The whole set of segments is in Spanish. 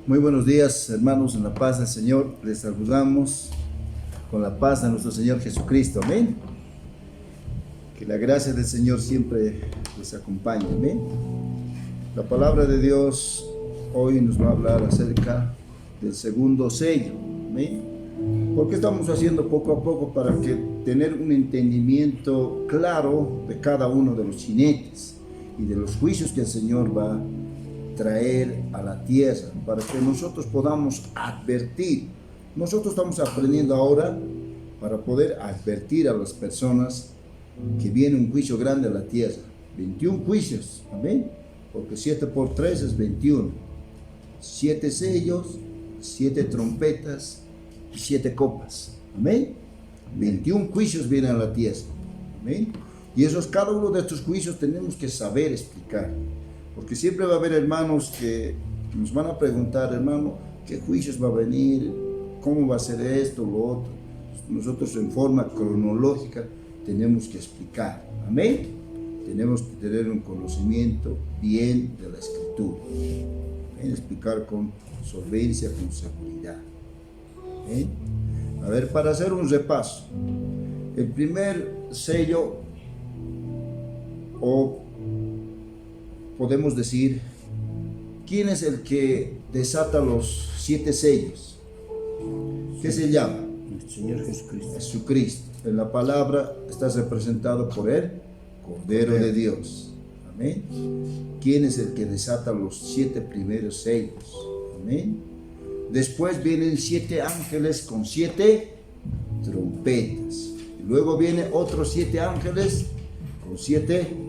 Muy buenos días, hermanos, en la paz del Señor. Les saludamos con la paz de nuestro Señor Jesucristo. Amén. Que la gracia del Señor siempre les acompañe. Amén. La palabra de Dios hoy nos va a hablar acerca del segundo sello. Amén. Porque estamos haciendo poco a poco para que tener un entendimiento claro de cada uno de los jinetes y de los juicios que el Señor va a traer a la tierra, para que nosotros podamos advertir. Nosotros estamos aprendiendo ahora para poder advertir a las personas que viene un juicio grande a la tierra. 21 juicios, amén, porque 7 por 3 es 21. 7 sellos, 7 trompetas y 7 copas, amén. 21 juicios vienen a la tierra, amén. Y esos, cada uno de estos juicios tenemos que saber explicar. Porque siempre va a haber hermanos que nos van a preguntar, hermano, ¿qué juicios va a venir? ¿Cómo va a ser esto, lo otro? Nosotros en forma cronológica tenemos que explicar, amén. Tenemos que tener un conocimiento bien de la Escritura, ¿amén? Explicar con solvencia, con seguridad, ¿amén? A ver, para hacer un repaso, el primer sello, o podemos decir, ¿quién es el que desata los 7 sellos? ¿Qué se llama? El Señor Jesucristo. Jesucristo. En la palabra está representado por el Cordero de Dios. Amén. ¿Quién es el que desata los 7 primeros sellos? Amén. Después vienen 7 ángeles con 7 trompetas. Y luego vienen otros 7 ángeles con 7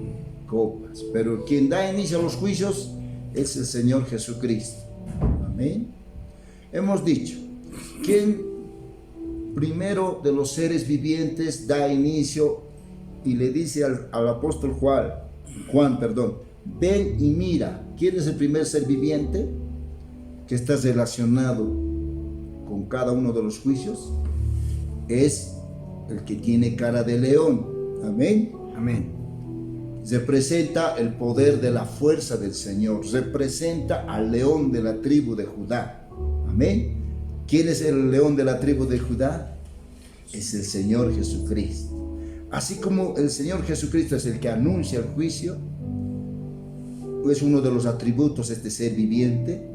copas, pero quien da inicio a los juicios es el Señor Jesucristo. Amén. Hemos dicho, ¿quién primero de los seres vivientes da inicio y le dice al apóstol Juan, ven y mira? ¿Quién es el primer ser viviente que está relacionado con cada uno de los juicios? Es el que tiene cara de león. Amén. Amén. Representa el poder de la fuerza del Señor, representa al león de la tribu de Judá. Amén. ¿Quién es el león de la tribu de Judá? Es el Señor Jesucristo. Así como el Señor Jesucristo es el que anuncia el juicio, es uno de los atributos de este ser viviente.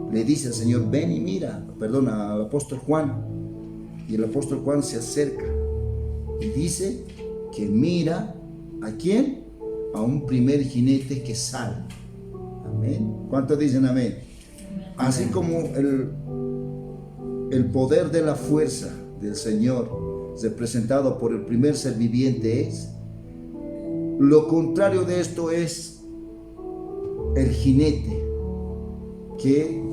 Le dice al Señor, ven y mira, al apóstol Juan. Y el apóstol Juan se acerca y dice que mira, ¿a quién? A un primer jinete que sale. Amén. ¿Cuántos dicen amén? Así como el poder de la fuerza del Señor representado por el primer ser viviente es, lo contrario de esto es el jinete que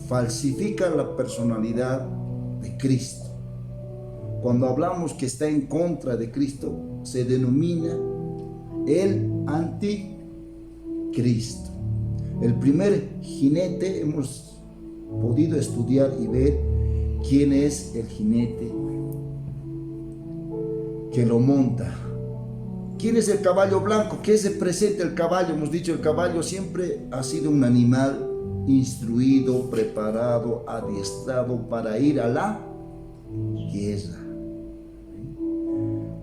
falsifica la personalidad de Cristo. Cuando hablamos que está en contra de Cristo, se denomina el anticristo. El primer jinete, hemos podido estudiar y ver quién es el jinete que lo monta. ¿Quién es el caballo blanco? ¿Qué representa el caballo? Hemos dicho, el caballo siempre ha sido un animal instruido, preparado, adiestrado para ir a la guerra.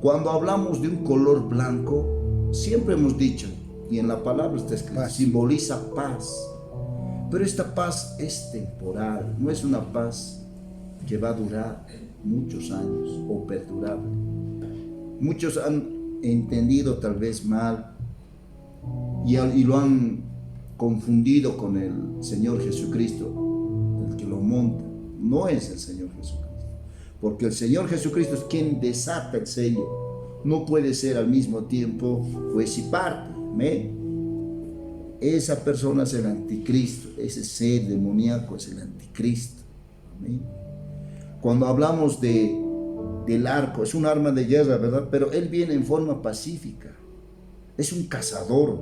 Cuando hablamos de un color blanco, siempre hemos dicho, y en la palabra está escrito, simboliza paz. Pero esta paz es temporal, no es una paz que va a durar muchos años o perdurable. Muchos han entendido tal vez mal y lo han confundido con el Señor Jesucristo, el que lo monta. No es el Señor Jesucristo, porque el Señor Jesucristo es quien desata el sello. No puede ser al mismo tiempo juez y parte. ¿Amén? Esa persona es el anticristo, ese ser demoníaco es el anticristo. ¿Amén? Cuando hablamos del arco, es un arma de guerra, ¿verdad? Pero él viene en forma pacífica. Es un cazador,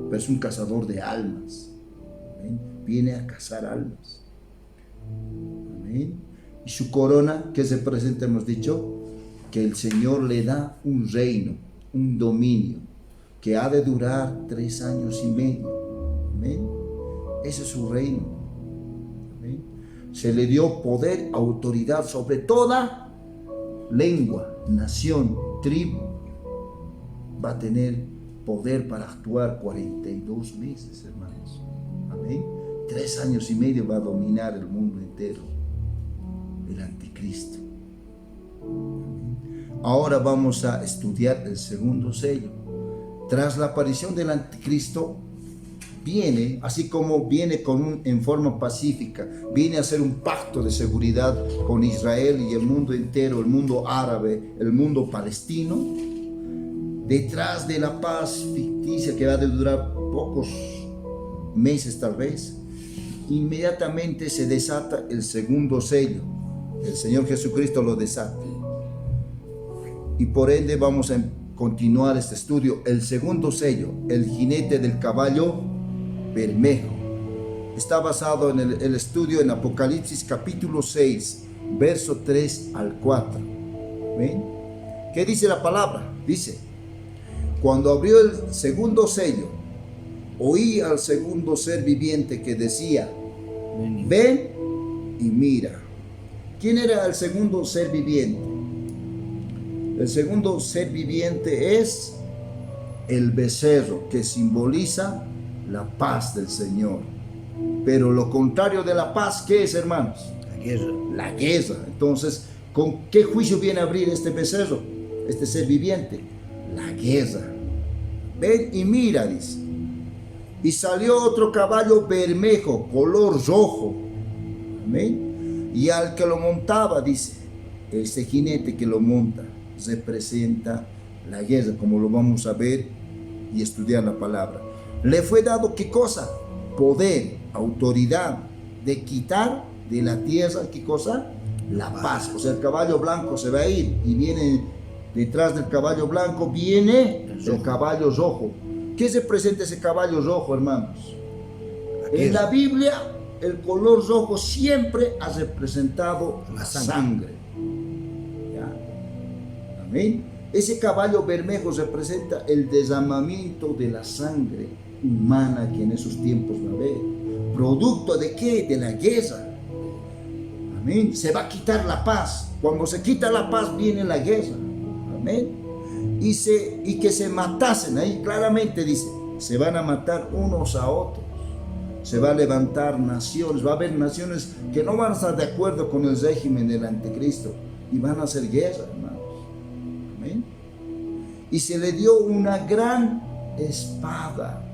pero es un cazador de almas. ¿Amén? Viene a cazar almas. Amén. Y su corona, ¿qué se presenta? Hemos dicho que el Señor le da un reino, un dominio, que ha de durar 3 años y medio. Amén. Ese es su reino. Amén. Se le dio poder, autoridad sobre toda lengua, nación, tribu. Va a tener poder para actuar 42 meses, hermanos. Amén. 3 años y medio va a dominar el mundo entero, el anticristo. Amén. Ahora vamos a estudiar el segundo sello. Tras la aparición del anticristo, viene, así como viene en forma pacífica, viene a hacer un pacto de seguridad con Israel y el mundo entero, el mundo árabe, el mundo palestino. Detrás de la paz ficticia que va a durar pocos meses tal vez, inmediatamente se desata el segundo sello. El Señor Jesucristo lo desata. Y por ende vamos a continuar este estudio. El segundo sello, el jinete del caballo bermejo. Está basado en el estudio en Apocalipsis capítulo 6, verso 3 al 4. ¿Ven? ¿Qué dice la palabra? Dice: cuando abrió el segundo sello, oí al segundo ser viviente que decía: ven y mira. ¿Quién era el segundo ser viviente? El segundo ser viviente es el becerro, que simboliza la paz del Señor. Pero lo contrario de la paz, ¿qué es, hermanos? La guerra. La guerra. Entonces, ¿con qué juicio viene a abrir este becerro, este ser viviente? La guerra. Ven y mira, dice. Y salió otro caballo bermejo, color rojo. Amén. Y al que lo montaba, dice, este jinete que lo monta, representa la guerra, como lo vamos a ver y estudiar la palabra. Le fue dado, ¿qué cosa? Poder, autoridad de quitar de la tierra, ¿qué cosa? La paz. O sea, el caballo blanco se va a ir y viene detrás del caballo blanco, viene el caballo rojo. ¿Qué representa ese caballo rojo, hermanos? En la Biblia, el color rojo siempre ha representado la sangre. ¿Ya? Amén. Ese caballo bermejo representa el derramamiento de la sangre humana que en esos tiempos va a haber. ¿Producto de qué? De la guerra. Amén. Se va a quitar la paz. Cuando se quita la paz, viene la guerra. Amén. Y que se matasen, ahí claramente dice, se van a matar unos a otros. Se va a levantar naciones, va a haber naciones que no van a estar de acuerdo con el régimen del anticristo y van a hacer guerra, hermanos. Amén. Y se le dio una gran espada.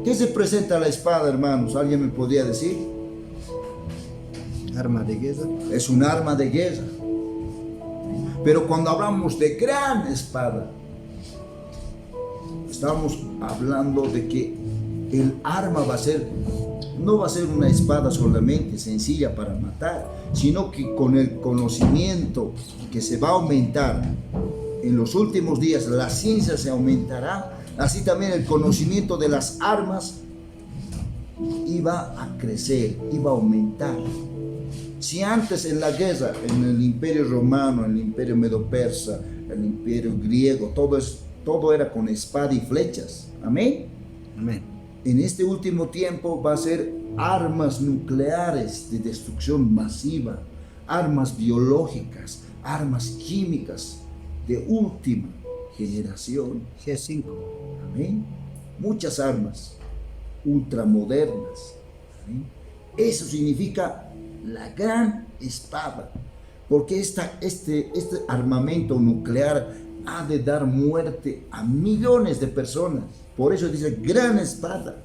¿Qué se presenta la espada, hermanos? ¿Alguien me podría decir? Arma de guerra. Es un arma de guerra. Pero cuando hablamos de gran espada, estamos hablando de que el arma no va a ser una espada solamente sencilla para matar, sino que con el conocimiento que se va a aumentar en los últimos días, la ciencia se aumentará, así también el conocimiento de las armas iba a crecer, iba a aumentar. Si antes en la guerra, en el imperio romano, en el imperio medo-persa, el imperio griego, todo era con espada y flechas. Amén. Amén. En este último tiempo va a ser armas nucleares de destrucción masiva, armas biológicas, armas químicas de última generación. G5. Amén. Muchas armas ultramodernas. Amén. Eso significa la gran espada, porque este armamento nuclear ha de dar muerte a millones de personas. Por eso dice gran espada,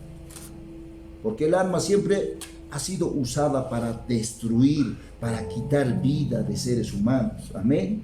porque el arma siempre ha sido usada para destruir, para quitar vida de seres humanos. Amén.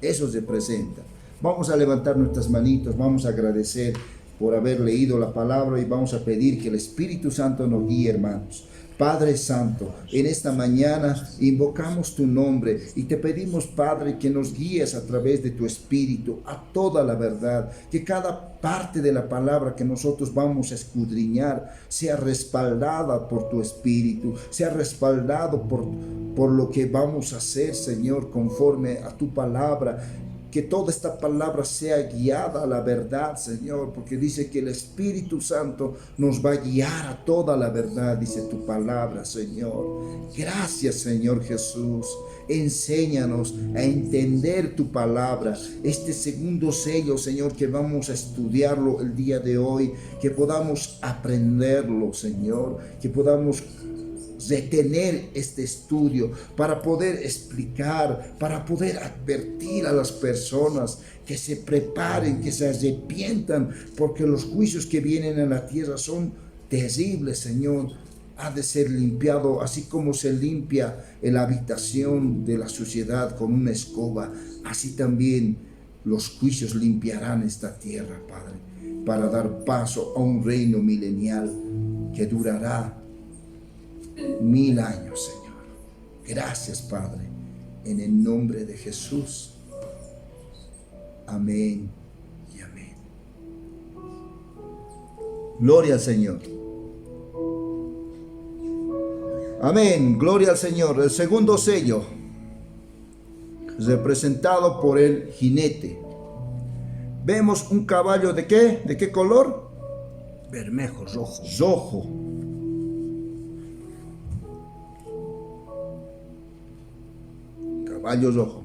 Eso se presenta. Vamos a levantar nuestras manitos, vamos a agradecer por haber leído la palabra y vamos a pedir que el Espíritu Santo nos guíe, hermanos. Padre Santo, en esta mañana invocamos tu nombre y te pedimos, Padre, que nos guíes a través de tu Espíritu a toda la verdad, que cada parte de la palabra que nosotros vamos a escudriñar sea respaldada por tu Espíritu, sea respaldado por lo que vamos a hacer, Señor, conforme a tu palabra. que toda esta palabra sea guiada a la verdad, Señor, porque dice que el Espíritu Santo nos va a guiar a toda la verdad, dice tu palabra, Señor. Gracias, Señor Jesús. Enséñanos a entender tu palabra, este segundo sello, Señor, que vamos a estudiarlo el día de hoy, que podamos aprenderlo, Señor, que podamos retener este estudio para poder explicar, para poder advertir a las personas que se preparen, que se arrepientan, porque los juicios que vienen a la tierra son terribles, Señor. Ha de ser limpiado, así como se limpia la habitación de la sociedad con una escoba, así también los juicios limpiarán esta tierra, Padre, para dar paso a un reino milenial que durará 1000 años, Señor. Gracias, Padre, en el nombre de Jesús. Amén y amén. Gloria al Señor. Amén, gloria al Señor. El segundo sello, representado por el jinete. Vemos un caballo ¿de qué? ¿De qué color? Bermejo, rojo. Rojo. Caballo rojo.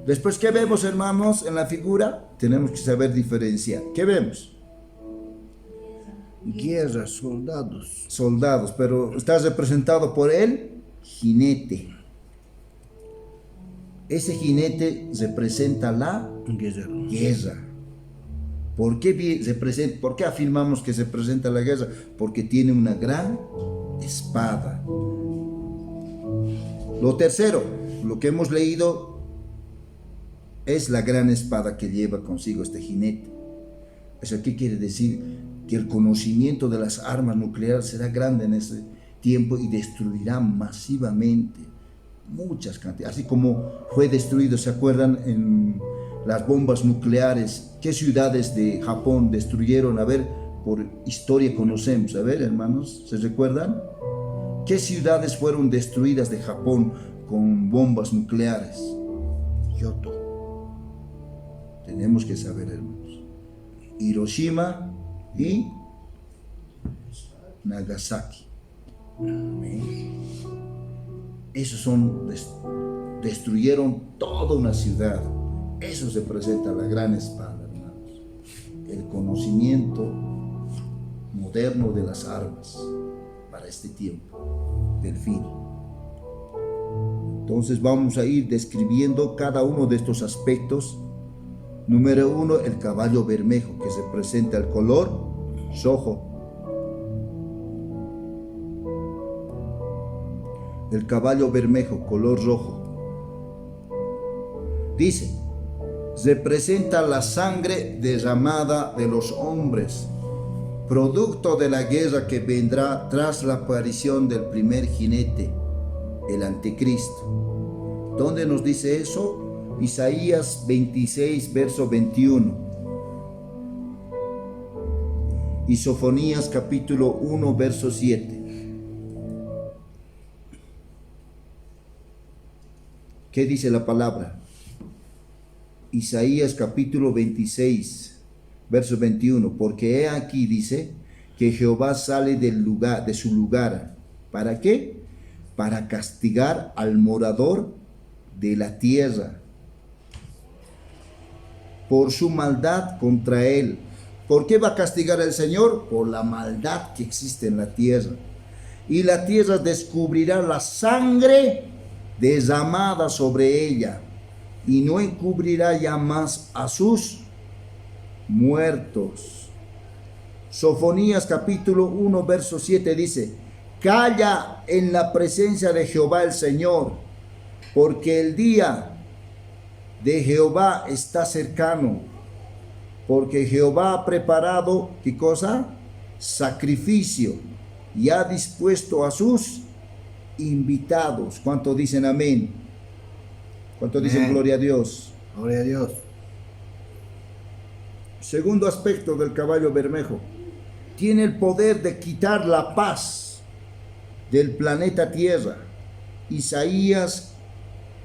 Después, ¿qué vemos, hermanos, en la figura? Tenemos que saber diferenciar. ¿Qué vemos? Guerra, soldados. Soldados, pero está representado por el jinete. Ese jinete representa la Guerrero. guerra. ¿Por qué afirmamos que se presenta la guerra? Porque tiene una gran espada. Lo tercero, lo que hemos leído, es la gran espada que lleva consigo este jinete. ¿Eso qué quiere decir? Que el conocimiento de las armas nucleares será grande en ese tiempo y destruirá masivamente muchas cantidades. Así como fue destruido, ¿se acuerdan? En las bombas nucleares, ¿qué ciudades de Japón destruyeron? A ver, por historia conocemos. A ver, hermanos, ¿se recuerdan? ¿Qué ciudades fueron destruidas de Japón con bombas nucleares? Kioto. Tenemos que saber, hermanos. Hiroshima y Nagasaki. Esos son, destruyeron toda una ciudad. Eso se presenta la gran espada, hermanos. El conocimiento moderno de las armas para este tiempo del fin. Entonces vamos a ir describiendo cada uno de estos aspectos. Número 1, el caballo bermejo, que se presenta el color rojo. El caballo bermejo, color rojo. Dice, representa la sangre derramada de los hombres, producto de la guerra que vendrá tras la aparición del primer jinete, el anticristo. ¿Dónde nos dice eso? Isaías 26, verso 21. Y Sofonías capítulo 1, verso 7. ¿Qué dice la palabra? Isaías capítulo 26, verso 21. Porque he aquí, dice, que Jehová sale del lugar, de su lugar. ¿Para qué? Para castigar al morador de la tierra por su maldad contra él. ¿Por qué va a castigar al Señor? Por la maldad que existe en la tierra. Y la tierra descubrirá la sangre derramada sobre ella, y no encubrirá ya más a sus muertos. Sofonías capítulo 1, verso 7 dice, calla en la presencia de Jehová el Señor, porque el día de Jehová está cercano, porque Jehová ha preparado, ¿qué cosa? Sacrificio, y ha dispuesto a sus invitados. ¿Cuánto dicen amén? ¿Cuánto dicen gloria a Dios? Gloria a Dios. Segundo aspecto del caballo bermejo, tiene el poder de quitar la paz del planeta Tierra. Isaías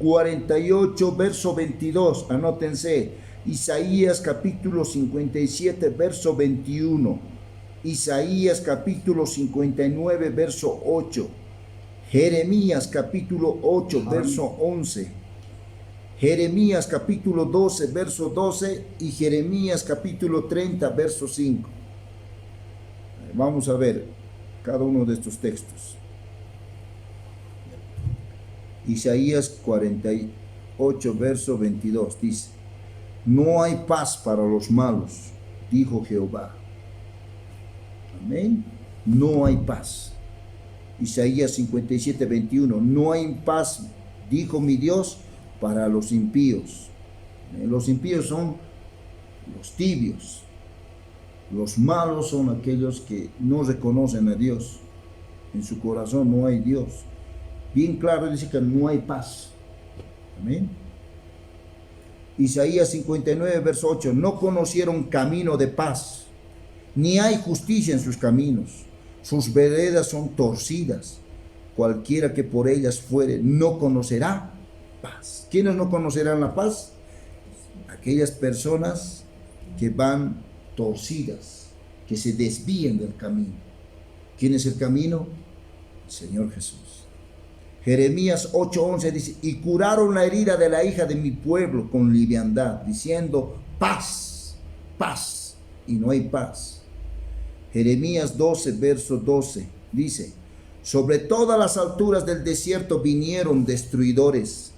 48, verso 22, anótense. Isaías capítulo 57, verso 21. Isaías capítulo 59, verso 8. Jeremías capítulo 8, verso 11. Jeremías capítulo 12, verso 12 y Jeremías capítulo 30, verso 5. Vamos a ver cada uno de estos textos. Isaías 48, verso 22 dice: no hay paz para los malos, dijo Jehová. Amén. No hay paz. Isaías 57, 21. No hay paz, dijo mi Dios, para los impíos. Los impíos son los tibios. Los malos son aquellos que no reconocen a Dios. En su corazón no hay Dios. Bien claro dice que no hay paz. Amén. Isaías 59, verso 8. No conocieron camino de paz, ni hay justicia en sus caminos. Sus veredas son torcidas. Cualquiera que por ellas fuere no conocerá paz. ¿Quiénes no conocerán la paz? Aquellas personas que van torcidas, que se desvían del camino. ¿Quién es el camino? El Señor Jesús. Jeremías 8:11 dice: y curaron la herida de la hija de mi pueblo con liviandad, diciendo paz, paz, y no hay paz. Jeremías 12, verso 12 dice: sobre todas las alturas del desierto vinieron destruidores,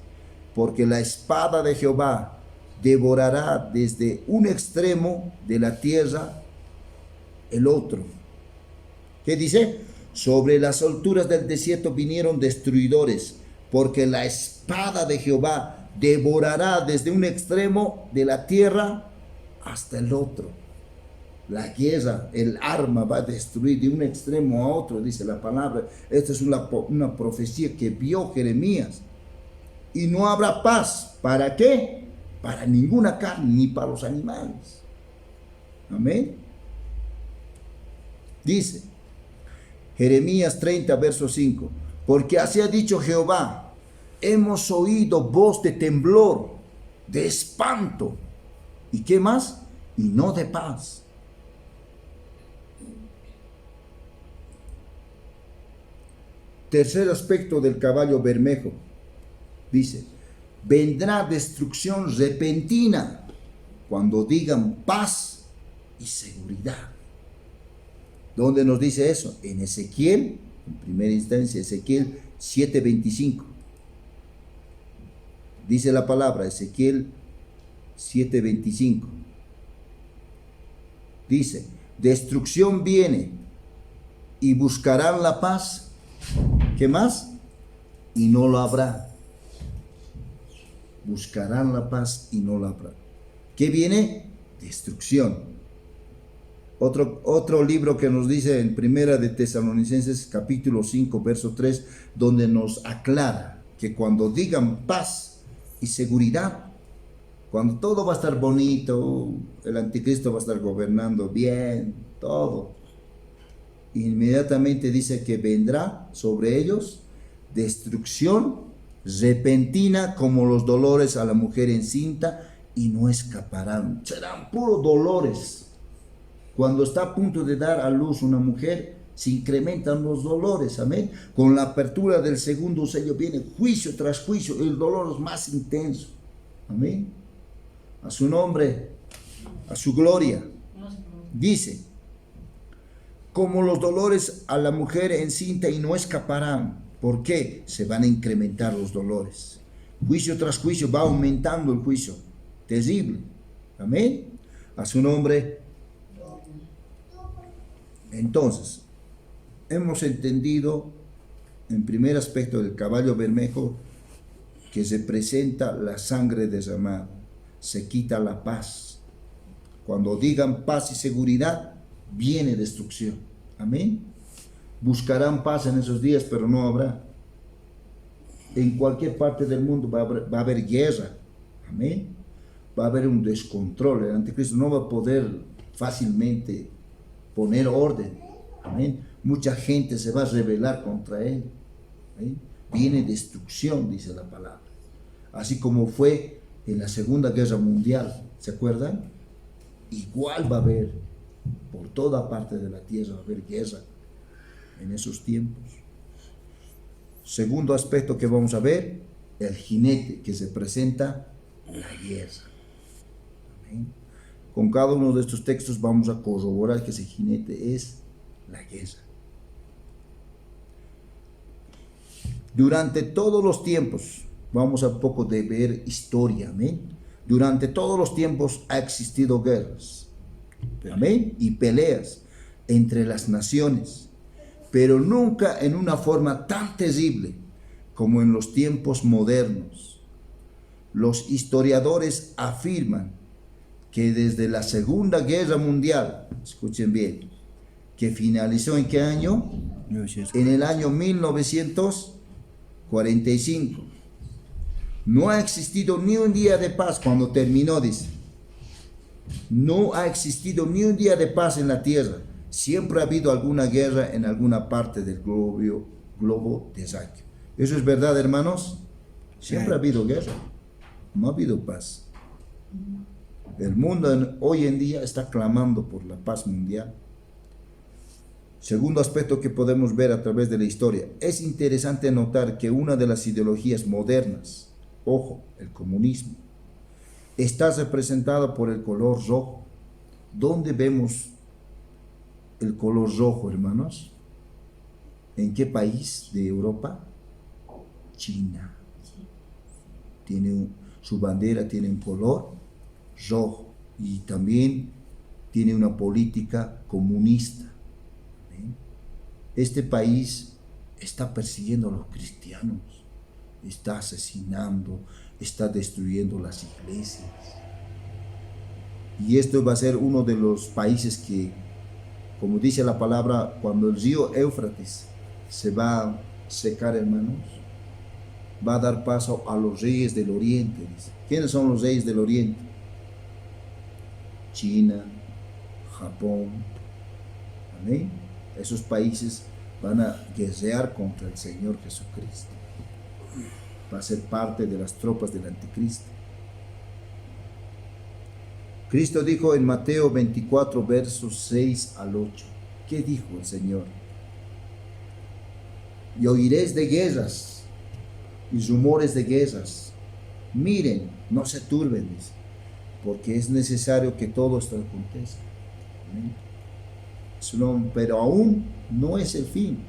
porque la espada de Jehová devorará desde un extremo de la tierra el otro. ¿Qué dice? Sobre las alturas del desierto vinieron destruidores, porque la espada de Jehová devorará desde un extremo de la tierra hasta el otro. La guerra, el arma va a destruir de un extremo a otro, dice la palabra. Esta es una profecía que vio Jeremías. Y no habrá paz. ¿Para qué? Para ninguna carne, ni para los animales. Amén. Dice Jeremías 30, verso 5. Porque así ha dicho Jehová: hemos oído voz de temblor, de espanto. ¿Y qué más? Y no de paz. Tercer aspecto del caballo bermejo. Dice: vendrá destrucción repentina cuando digan paz y seguridad. ¿Dónde nos dice eso? En Ezequiel, en primera instancia, Ezequiel 7:25. Dice la palabra, Ezequiel 7:25. Dice: destrucción viene y buscarán la paz. ¿Qué más? Y no lo habrá. Buscarán la paz y no la habrá. ¿Qué viene? Destrucción. Otro libro que nos dice en Primera de Tesalonicenses capítulo 5 verso 3, donde nos aclara que cuando digan paz y seguridad, cuando todo va a estar bonito, el anticristo va a estar gobernando bien, todo, inmediatamente dice que vendrá sobre ellos destrucción repentina como los dolores a la mujer encinta y no escaparán. Serán puros dolores. Cuando está a punto de dar a luz una mujer, se incrementan los dolores, amén. Con la apertura del segundo sello viene juicio tras juicio, el dolor es más intenso, amén. A su nombre, a su gloria. Dice: como los dolores a la mujer encinta y no escaparán. ¿Por qué? Se van a incrementar los dolores. Juicio tras juicio, va aumentando el juicio. Terrible, amén. A su nombre. Entonces, hemos entendido en primer aspecto del caballo bermejo que se presenta la sangre derramada, se quita la paz. Cuando digan paz y seguridad, viene destrucción. Amén. Buscarán paz en esos días, pero no habrá. En cualquier parte del mundo va a haber guerra. Amén. Va a haber un descontrol. El anticristo no va a poder fácilmente poner orden. Amén. Mucha gente se va a rebelar contra él. ¿Amén? Viene destrucción, dice la palabra. así como fue en la Segunda Guerra Mundial, ¿se acuerdan? Igual va a haber, por toda parte de la tierra va a haber guerra en esos tiempos. Segundo aspecto que vamos a ver, el jinete que representa la guerra. Amén. Con cada uno de estos textos vamos a corroborar que ese jinete es la guerra. Durante todos los tiempos, vamos a un poco de ver historia, amén. Durante todos los tiempos ha existido guerras, amén, y peleas entre las naciones, pero nunca en una forma tan terrible como en los tiempos modernos. Los historiadores afirman que desde la Segunda Guerra Mundial, escuchen bien, que finalizó ¿en qué año? En el año 1945. No ha existido ni un día de paz cuando terminó, dice. No ha existido ni un día de paz en la tierra. Siempre ha habido alguna guerra en alguna parte del globo terráqueo. ¿Eso es verdad, hermanos? Siempre ha habido guerra. No ha habido paz. El mundo hoy en día está clamando por la paz mundial. Segundo aspecto que podemos ver a través de la historia. Es interesante notar que una de las ideologías modernas, ojo, el comunismo, está representada por el color rojo. ¿Dónde vemos el color rojo, hermanos? ¿En qué país de Europa? China. Su bandera tiene un color rojo y también tiene una política comunista. Este país está persiguiendo a los cristianos, está asesinando, está destruyendo las iglesias. Y esto va a ser uno de los países que, como dice la palabra, cuando el río Éufrates se va a secar, hermanos, va a dar paso a los reyes del oriente. Dice. ¿Quiénes son los reyes del oriente? China, Japón, amén. Esos países van a guerrear contra el Señor Jesucristo. Va a ser parte de las tropas del anticristo. Cristo dijo en Mateo 24, versos 6 al 8. ¿Qué dijo el Señor? Y oiréis de guerras y rumores de guerras. Miren, no se turben, dice, porque es necesario que todo esto acontezca. Amén. Pero aún no es el fin,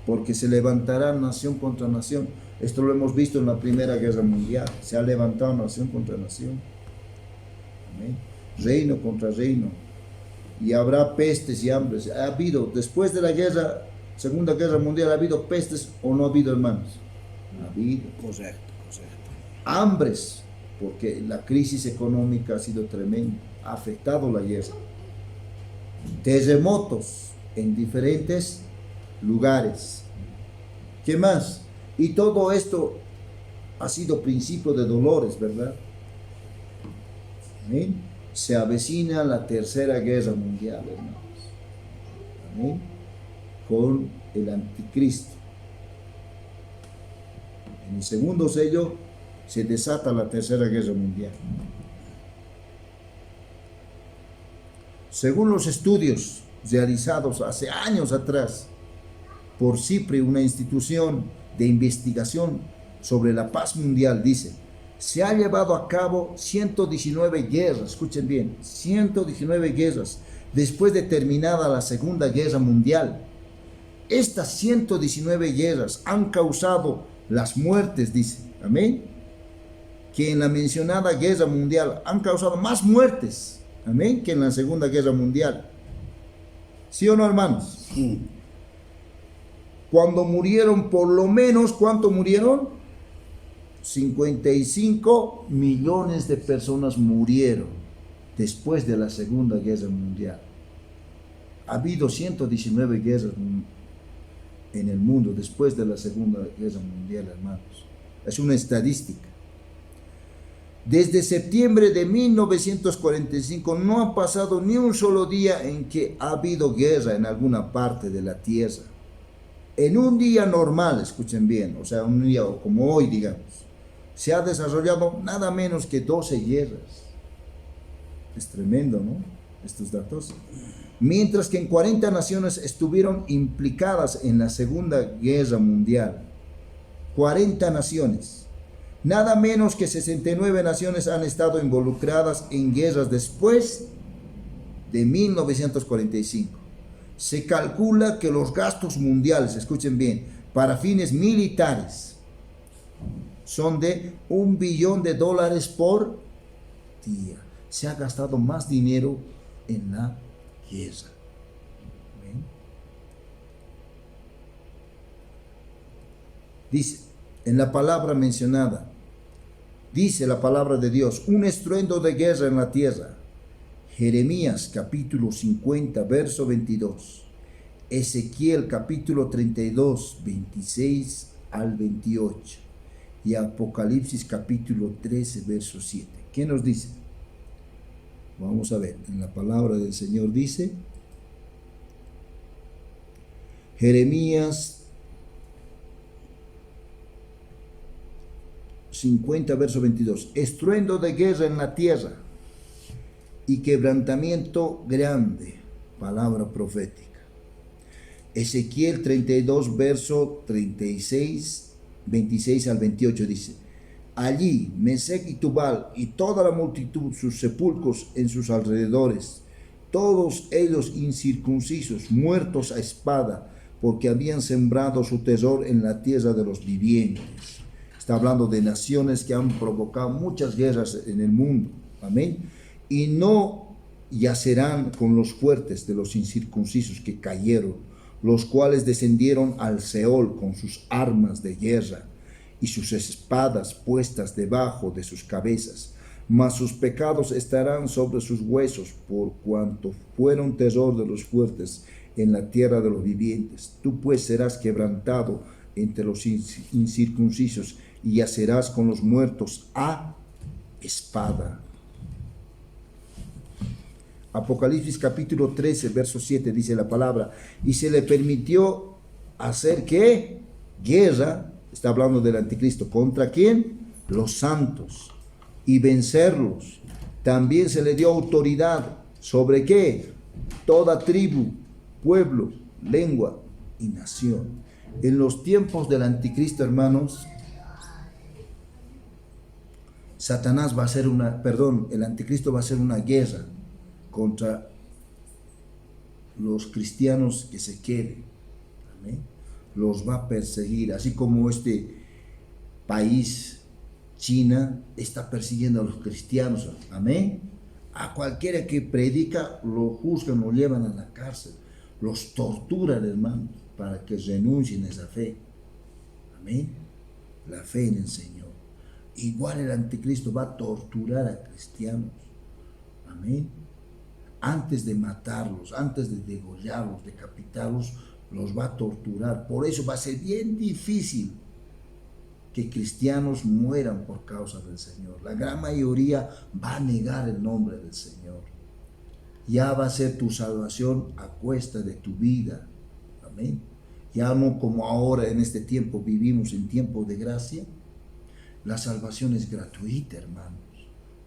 porque se levantará nación contra nación. Esto lo hemos visto en la Primera Guerra Mundial. Se ha levantado nación contra nación. Amén. Reino contra reino. Y habrá pestes y hambres. Ha habido, después de la guerra, Segunda Guerra Mundial, ¿ha habido pestes o no ha habido, hermanos? Ha habido. Correcto. Hambres, porque la crisis económica ha sido tremenda. Ha afectado la guerra. Terremotos en diferentes lugares. ¿Qué más? Y todo esto ha sido principio de dolores, ¿verdad? ¿Amén? Se avecina la Tercera Guerra Mundial, hermanos. ¿Amén? Con el anticristo. En el segundo sello se desata la Tercera Guerra Mundial. Según los estudios realizados hace años atrás por CIPRI, una institución de investigación sobre la paz mundial, dice, se ha llevado a cabo 119 guerras, escuchen bien, 119 guerras después de terminada la Segunda Guerra Mundial. Estas 119 guerras han causado las muertes, dice, amén, que en la mencionada Guerra Mundial han causado más muertes, amén, que en la Segunda Guerra Mundial. ¿Sí o no, hermanos? Sí. Cuando murieron, por lo menos, ¿cuánto murieron? 55 millones de personas murieron después de la Segunda Guerra Mundial. Ha habido 119 guerras en el mundo después de la Segunda Guerra Mundial, hermanos. Es una estadística. Desde septiembre de 1945 no ha pasado ni un solo día en que ha habido guerra en alguna parte de la tierra. En un día normal, escuchen bien, o sea, un día como hoy, digamos, se ha desarrollado nada menos que 12 guerras. Es tremendo, ¿no? Estos datos. Mientras que en 40 naciones estuvieron implicadas en la Segunda Guerra Mundial. 40 naciones. Nada menos que 69 naciones han estado involucradas en guerras después de 1945. Se calcula que los gastos mundiales, escuchen bien, para fines militares son de $1 billón por día. Se ha gastado más dinero en la guerra. ¿Ven? Dice, en la palabra mencionada, dice la palabra de Dios, un estruendo de guerra en la tierra. Jeremías capítulo 50, verso 22. Ezequiel capítulo 32, 26 al 28. Y Apocalipsis capítulo 13, verso 7. ¿Qué nos dice? Vamos a ver, en la palabra del Señor dice, Jeremías 50, verso 22. Estruendo de guerra en la tierra y quebrantamiento grande, palabra profética. Ezequiel 32, verso 36, 26 al 28 dice, allí Mesec y Tubal y toda la multitud, sus sepulcros en sus alrededores, todos ellos incircuncisos, muertos a espada, porque habían sembrado su terror en la tierra de los vivientes. Está hablando de naciones que han provocado muchas guerras en el mundo. Amén. Y no yacerán con los fuertes de los incircuncisos que cayeron, los cuales descendieron al Seol con sus armas de guerra y sus espadas puestas debajo de sus cabezas. Mas sus pecados estarán sobre sus huesos, por cuanto fueron terror de los fuertes en la tierra de los vivientes. Tú pues serás quebrantado entre los incircuncisos y yacerás con los muertos a espada. Apocalipsis capítulo 13, verso 7 dice la palabra, y se le permitió hacer ¿qué? Guerra, está hablando del anticristo, ¿contra quién? Los santos, y vencerlos. También se le dio autoridad sobre ¿qué? Toda tribu, pueblo, lengua y nación. En los tiempos del anticristo, hermanos, Satanás va a hacer el anticristo va a hacer una guerra contra los cristianos que se queden. Amén. Los va a perseguir, así como este país, China, está persiguiendo a los cristianos. Amén. A cualquiera que predica lo juzgan, lo llevan a la cárcel, los torturan, hermanos, para que renuncien a esa fe. Amén. La fe en el Señor. Igual el anticristo va a torturar a cristianos. Amén. Antes de matarlos, antes de degollarlos, decapitarlos, los va a torturar. Por eso va a ser bien difícil que cristianos mueran por causa del Señor. La gran mayoría va a negar el nombre del Señor. Ya va a ser tu salvación a cuesta de tu vida. Amén. Ya no como ahora en este tiempo vivimos en tiempo de gracia. La salvación es gratuita, hermanos.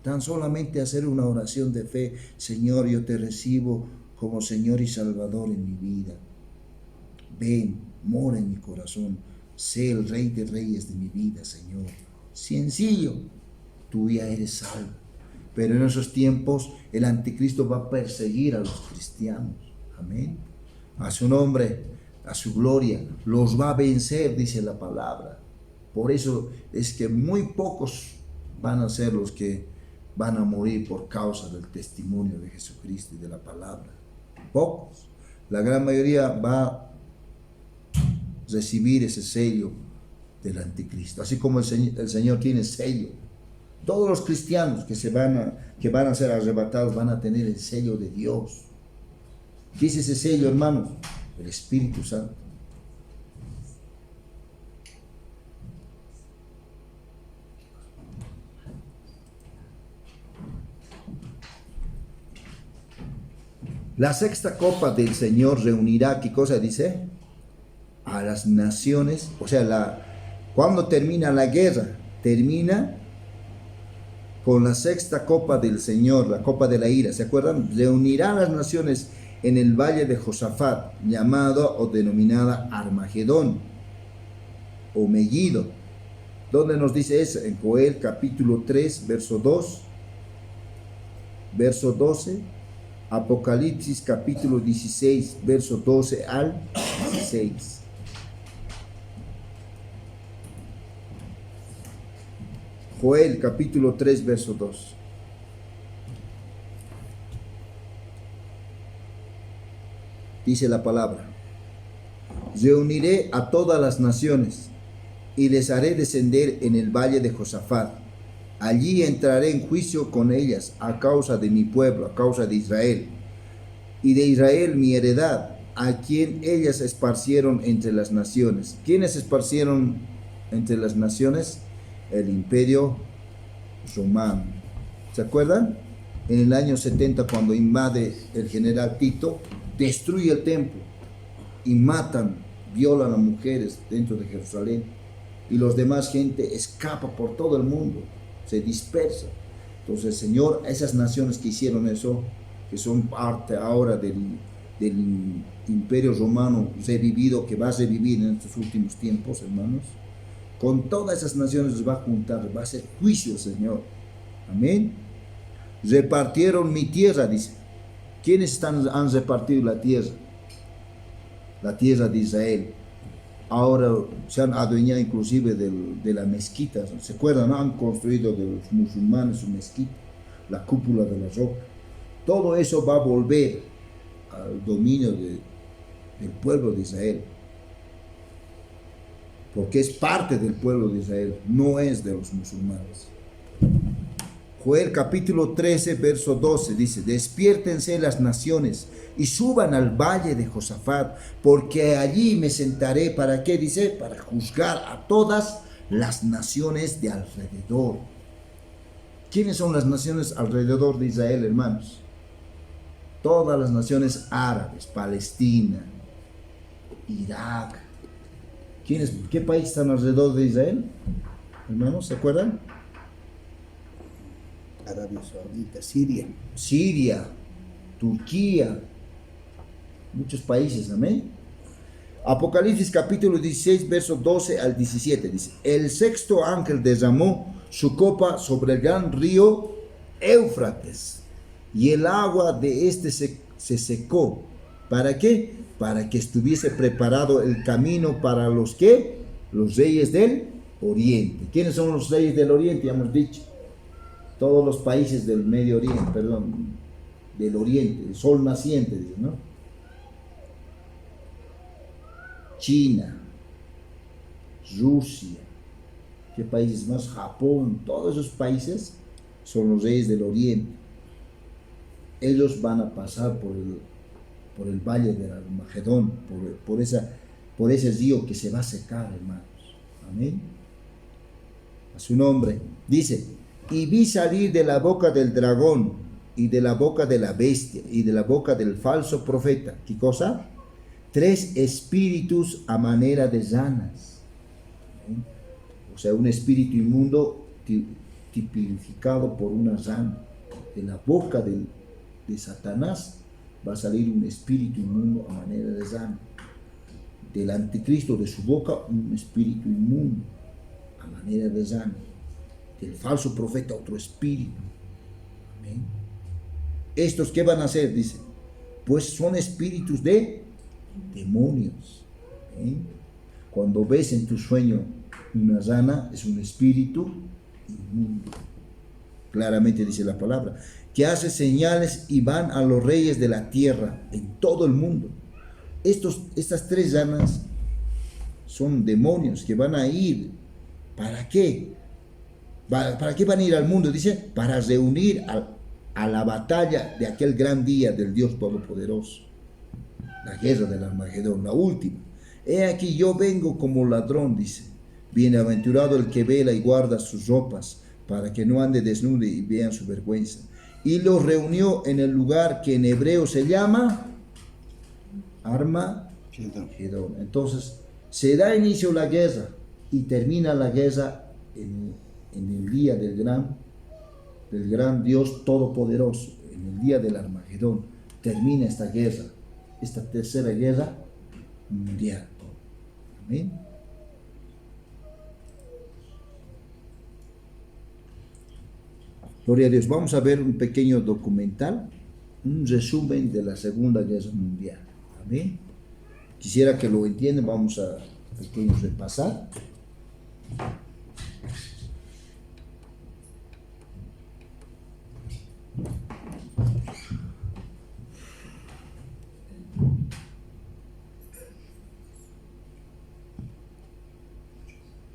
Tan solamente hacer una oración de fe, Señor, yo te recibo como Señor y Salvador en mi vida. Ven, mora en mi corazón, sé el Rey de Reyes de mi vida, Señor. Sencillo, tú ya eres salvo. Pero en esos tiempos el anticristo va a perseguir a los cristianos. Amén. A su nombre, a su gloria, los va a vencer, dice la palabra. Por eso es que muy pocos van a ser los que van a morir por causa del testimonio de Jesucristo y de la palabra. Pocos. La gran mayoría va a recibir ese sello del anticristo. Así como el Señor tiene sello. Todos los cristianos que van a ser arrebatados van a tener el sello de Dios. ¿Qué es ese sello, hermanos? El Espíritu Santo. La sexta copa del Señor reunirá, ¿qué cosa dice? a las naciones, o sea, cuando termina la guerra, termina con la sexta copa del Señor, la copa de la ira, ¿se acuerdan? Reunirá a las naciones en el valle de Josafat, llamado o denominada Armagedón o Megiddo. ¿Dónde nos dice eso? En Joel capítulo 3, verso 2, verso 12, Apocalipsis capítulo 16, verso 12 al 16. Joel capítulo 3, verso 2. Dice la palabra: reuniré a todas las naciones y les haré descender en el valle de Josafat. Allí entraré en juicio con ellas a causa de mi pueblo, a causa de Israel, y de Israel mi heredad, a quien ellas esparcieron entre las naciones. ¿Quiénes esparcieron entre las naciones? El imperio romano. ¿Se acuerdan? En el año 70, cuando invade el general Tito, destruye el templo y matan, violan a mujeres dentro de Jerusalén, y los demás gente escapa por todo el mundo, se dispersa. Entonces, Señor, esas naciones que hicieron eso, que son parte ahora del imperio romano revivido, que va a revivir en estos últimos tiempos, hermanos, con todas esas naciones los va a juntar, va a hacer juicio, Señor. Amén. Repartieron mi tierra, dice. ¿Quiénes han repartido la tierra? La tierra de Israel. Ahora se han adueñado inclusive de la mezquita. ¿Se acuerdan? Han construido de los musulmanes su mezquita, la cúpula de la roca. Todo eso va a volver al dominio del pueblo de Israel, porque es parte del pueblo de Israel, no es de los musulmanes. Joel capítulo 13, verso 12 dice: despiértense las naciones y suban al valle de Josafat, porque allí me sentaré. ¿Para qué? Dice, para juzgar a todas las naciones de alrededor. ¿Quiénes son las naciones alrededor de Israel, hermanos? Todas las naciones árabes, Palestina, Irak. ¿Qué países están alrededor de Israel? Hermanos, ¿se acuerdan? Arabia Saudita, Siria. Siria, Turquía, muchos países, amén. Apocalipsis capítulo 16, verso 12 al 17 dice: el sexto ángel derramó su copa sobre el gran río Éufrates, y el agua de este se secó. ¿Para qué? Para que estuviese preparado el camino para los que, los reyes del oriente. ¿Quiénes son los reyes del oriente? Ya hemos dicho, todos los países del Medio Oriente, perdón, del Oriente, el sol naciente, dice, ¿no? China, Rusia, ¿qué países más? Japón, todos esos países son los reyes del Oriente. Ellos van a pasar por el valle del Armagedón, por ese río que se va a secar, hermanos. Amén. A su nombre. Dice: y vi salir de la boca del dragón, y de la boca de la bestia, y de la boca del falso profeta. ¿Qué cosa? 3 espíritus a manera de ranas. ¿Sí? O sea, un espíritu inmundo tipificado por una rana. De la boca de Satanás va a salir un espíritu inmundo a manera de rana. Del anticristo, de su boca, un espíritu inmundo a manera de rana. Del falso profeta, otro espíritu. Amén. ¿Estos qué van a hacer? Dice, pues son espíritus de demonios. Amén. Cuando ves en tu sueño una rana, es un espíritu inmundo. Claramente dice la palabra, que hace señales y van a los reyes de la tierra en todo el mundo. Estas 3 ranas son demonios que van a ir. ¿Para qué? ¿Para qué van a ir al mundo? Dice, para reunir a la batalla de aquel gran día del Dios Todopoderoso. La guerra del Armagedón, la última. He aquí yo vengo como ladrón, dice. Bienaventurado el que vela y guarda sus ropas, para que no ande desnudo y vean su vergüenza. Y los reunió en el lugar que en hebreo se llama Armagedón. Entonces, Se da inicio a la guerra y termina la guerra en el día del gran Dios Todopoderoso, en el día del Armagedón. Termina esta guerra, esta tercera guerra mundial. Amén. Gloria a Dios. Vamos a ver un pequeño documental, un resumen de la Segunda Guerra Mundial. Amén. Quisiera que lo entiendan, vamos a pequeño repasar.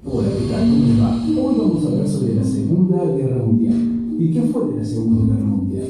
Hola, ¿qué tal? ¿Cómo les va? Hoy vamos a hablar sobre la Segunda Guerra Mundial. ¿Y qué fue de la Segunda Guerra Mundial?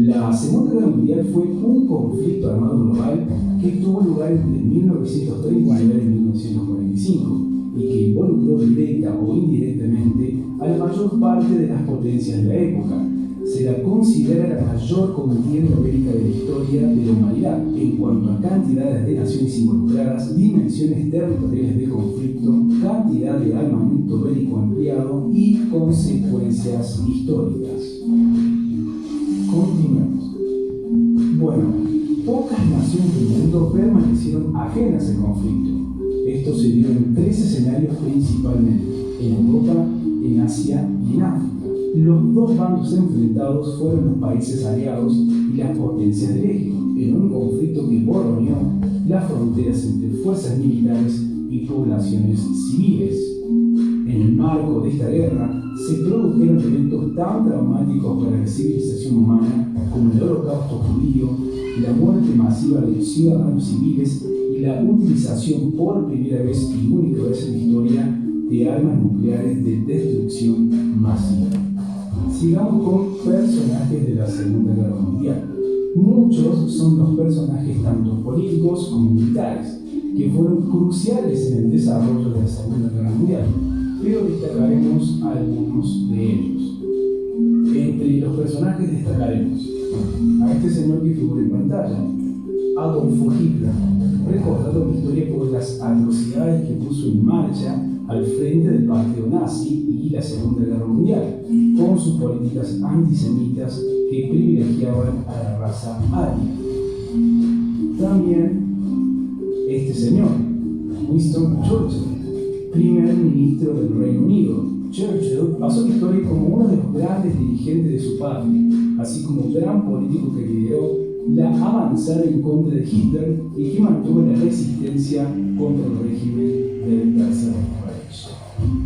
La Segunda Guerra Mundial fue un conflicto armado global que tuvo lugar entre 1939 y 1945 y que involucró directa o indirectamente a la mayor parte de las potencias de la época. Se la considera la mayor contienda bélica de la historia de la humanidad en cuanto a cantidades de naciones involucradas, dimensiones territoriales de conflicto, cantidad de armamento bélico empleado y consecuencias históricas. Continuemos. Bueno, pocas naciones del mundo permanecieron ajenas al conflicto. Esto se dio en 3 escenarios principalmente, en Europa, en Asia y en África. Los dos bandos enfrentados fueron los países aliados y las potencias del eje, en un conflicto que borroneó las fronteras entre fuerzas militares y poblaciones civiles. En el marco de esta guerra se produjeron eventos tan traumáticos para la civilización humana como el Holocausto judío, la muerte masiva de ciudadanos civiles y la utilización por primera vez y única vez en la historia de armas nucleares de destrucción masiva. Sigamos con personajes de la Segunda Guerra Mundial. Muchos son los personajes tanto políticos como militares, que fueron cruciales en el desarrollo de la Segunda Guerra Mundial, pero destacaremos algunos de ellos. Entre los personajes destacaremos a este señor que figura en pantalla, Adolf Hitler, recordado en la historia por las atrocidades que puso en marcha al frente del partido nazi y la Segunda Guerra Mundial, con sus políticas antisemitas que privilegiaban a la raza aria. También este señor, Winston Churchill, primer ministro del Reino Unido. Churchill pasó la historia como uno de los grandes dirigentes de su patria, así como gran político que lideró la avanzada en contra de Hitler y que mantuvo la resistencia contra el régimen del Tercer Reich.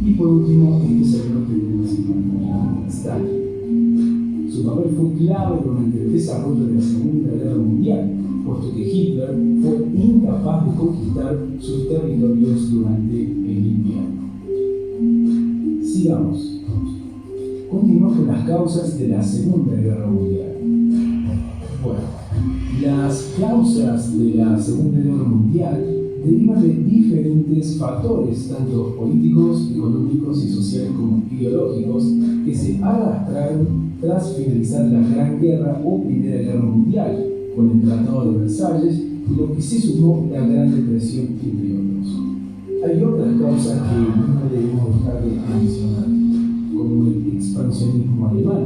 Y por último, este señor que tenemos en pantalla, Stalin. Su papel fue clave durante el desarrollo de la Segunda Guerra Mundial, puesto que Hitler fue incapaz de conquistar sus territorios durante el invierno. Sigamos. Continuamos con las causas de la Segunda Guerra Mundial. Bueno, las causas de la Segunda Guerra Mundial derivan de diferentes factores, tanto políticos, económicos y sociales como ideológicos, que se arrastraron tras finalizar la Gran Guerra o Primera Guerra Mundial, con el Tratado de Versalles y lo que se sumó la Gran Depresión, entre otros. Hay otras causas que no debemos dejar de mencionar, como el expansionismo alemán,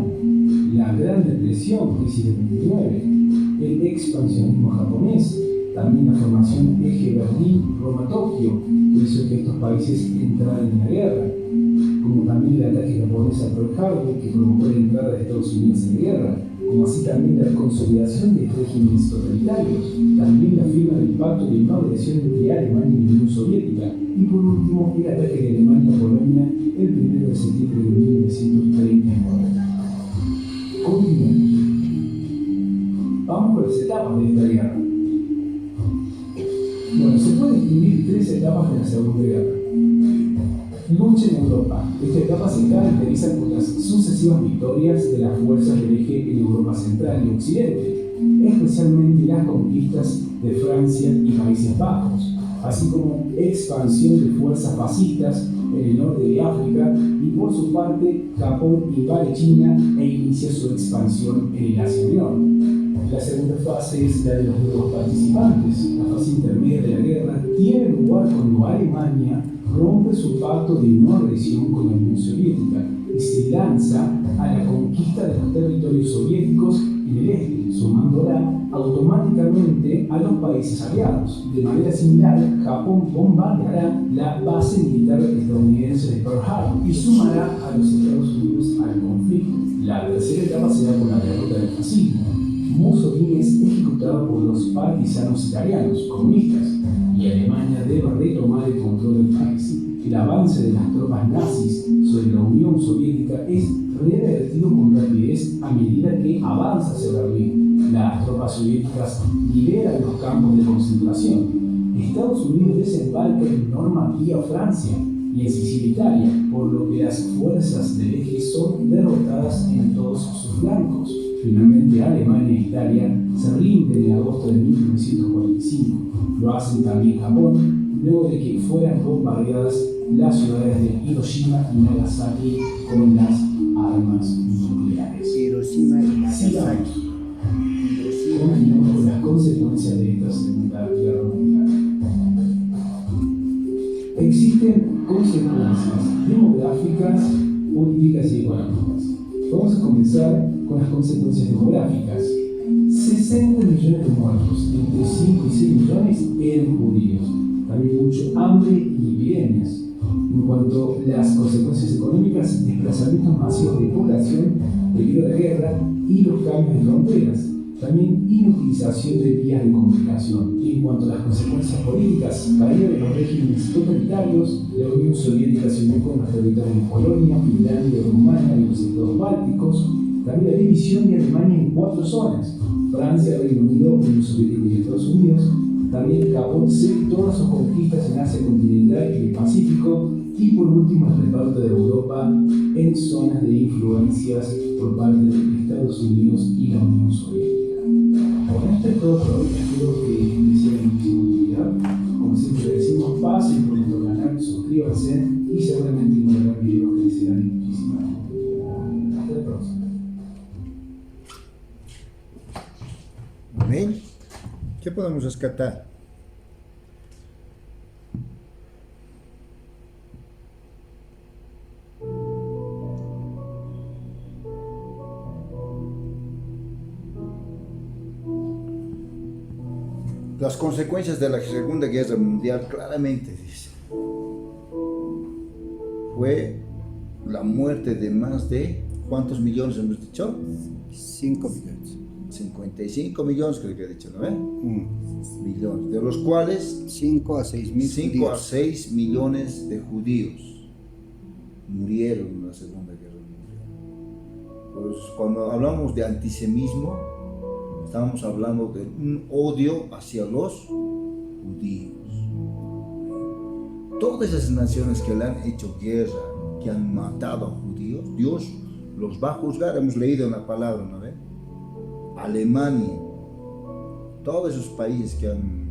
la Gran Depresión, crisis del 29, el expansionismo japonés, también la formación eje Berlín-Roma-Tokio, que hizo que estos países entraran en la guerra, como también el ataque japonés a Pearl Harbor, que provocó la entrada de Estados Unidos en la guerra, como así también la consolidación de regímenes totalitarios, también la firma del pacto de no agresión entre Alemania y la Unión Soviética, y por último el ataque de Alemania a Polonia el 1 de septiembre de 1939. Continuemos. Vamos por las etapas de esta guerra. Bueno, se pueden distinguir 3 etapas de la Segunda Guerra. Lucha en Europa. Esta etapa se caracteriza por las sucesivas victorias de las fuerzas del eje en Europa Central y Occidente, especialmente las conquistas de Francia y Países Bajos, así como expansión de fuerzas fascistas en el norte de África y por su parte Japón invade China e inicia su expansión en el Asia Menor. La segunda fase es la de los nuevos participantes. La fase intermedia de la guerra tiene lugar cuando Alemania rompe su pacto de no agresión con la Unión Soviética y se lanza a la conquista de los territorios soviéticos en el este, sumándola automáticamente a los países aliados. De manera similar, Japón bombardeará la base militar estadounidense de Pearl Harbor y sumará a los Estados Unidos al conflicto. La tercera etapa será con la derrota del fascismo. Mussolini es ejecutado por los partisanos italianos comunistas y Alemania debe retomar el control del país. El avance de las tropas nazis sobre la Unión Soviética es revertido con rapidez a medida que avanza hacia Berlín. Las tropas soviéticas liberan los campos de concentración. Estados Unidos desembarca en Normandía, Francia, y en Sicilia, Italia, por lo que las fuerzas del eje son derrotadas en todos sus flancos. Finalmente, Alemania e Italia se rinden en agosto de 1945. Lo hacen también Japón, luego de que fueran bombardeadas las ciudades de Hiroshima y Nagasaki con las armas nucleares. Hiroshima y Nagasaki. Continuamos con las consecuencias de esta Segunda Guerra Mundial. Existen consecuencias demográficas, políticas y económicas. Vamos a comenzar con las consecuencias demográficas. 60 millones de muertos, entre 5 y 6 millones eran judíos. También mucho hambre y epidemias. En cuanto a las consecuencias económicas, desplazamientos masivos de población debido a la guerra y los cambios de fronteras. También inutilización de vías de comunicación. En cuanto a las consecuencias políticas, caída de los regímenes totalitarios, la Unión Soviética se unió con los territorios de Polonia, Finlandia, Rumania y los estados bálticos. También la división de Alemania en 4 zonas: Francia, Reino Unido, Unión Soviética y Estados Unidos. También Japón cede todas sus conquistas en Asia continental y el Pacífico. Y por último, el reparto de Europa en zonas de influencias por parte de Estados Unidos y la Unión Soviética. Con esto es todo por hoy. Espero que les sea de muchísima utilidad. Como siempre decimos, pasen por nuestro canal, suscríbanse y seguramente encontrarán videos que les serán de muchísima utilidad. Hasta la próxima. Amén. ¿Qué podemos rescatar? Las consecuencias de la Segunda Guerra Mundial claramente dice, fue la muerte de más de, ¿cuántos millones hemos dicho? 5 millones. 55 millones creo que he dicho, ¿no? Millones, de los cuales 5 a 6 mil 5 a 6 millones de judíos murieron en la Segunda Guerra Mundial. Pues cuando hablamos de antisemitismo, estamos hablando de un odio hacia los judíos. Todas esas naciones que le han hecho guerra, que han matado a judíos, Dios los va a juzgar. Hemos leído en la palabra, ¿no ven? Alemania, todos esos países que han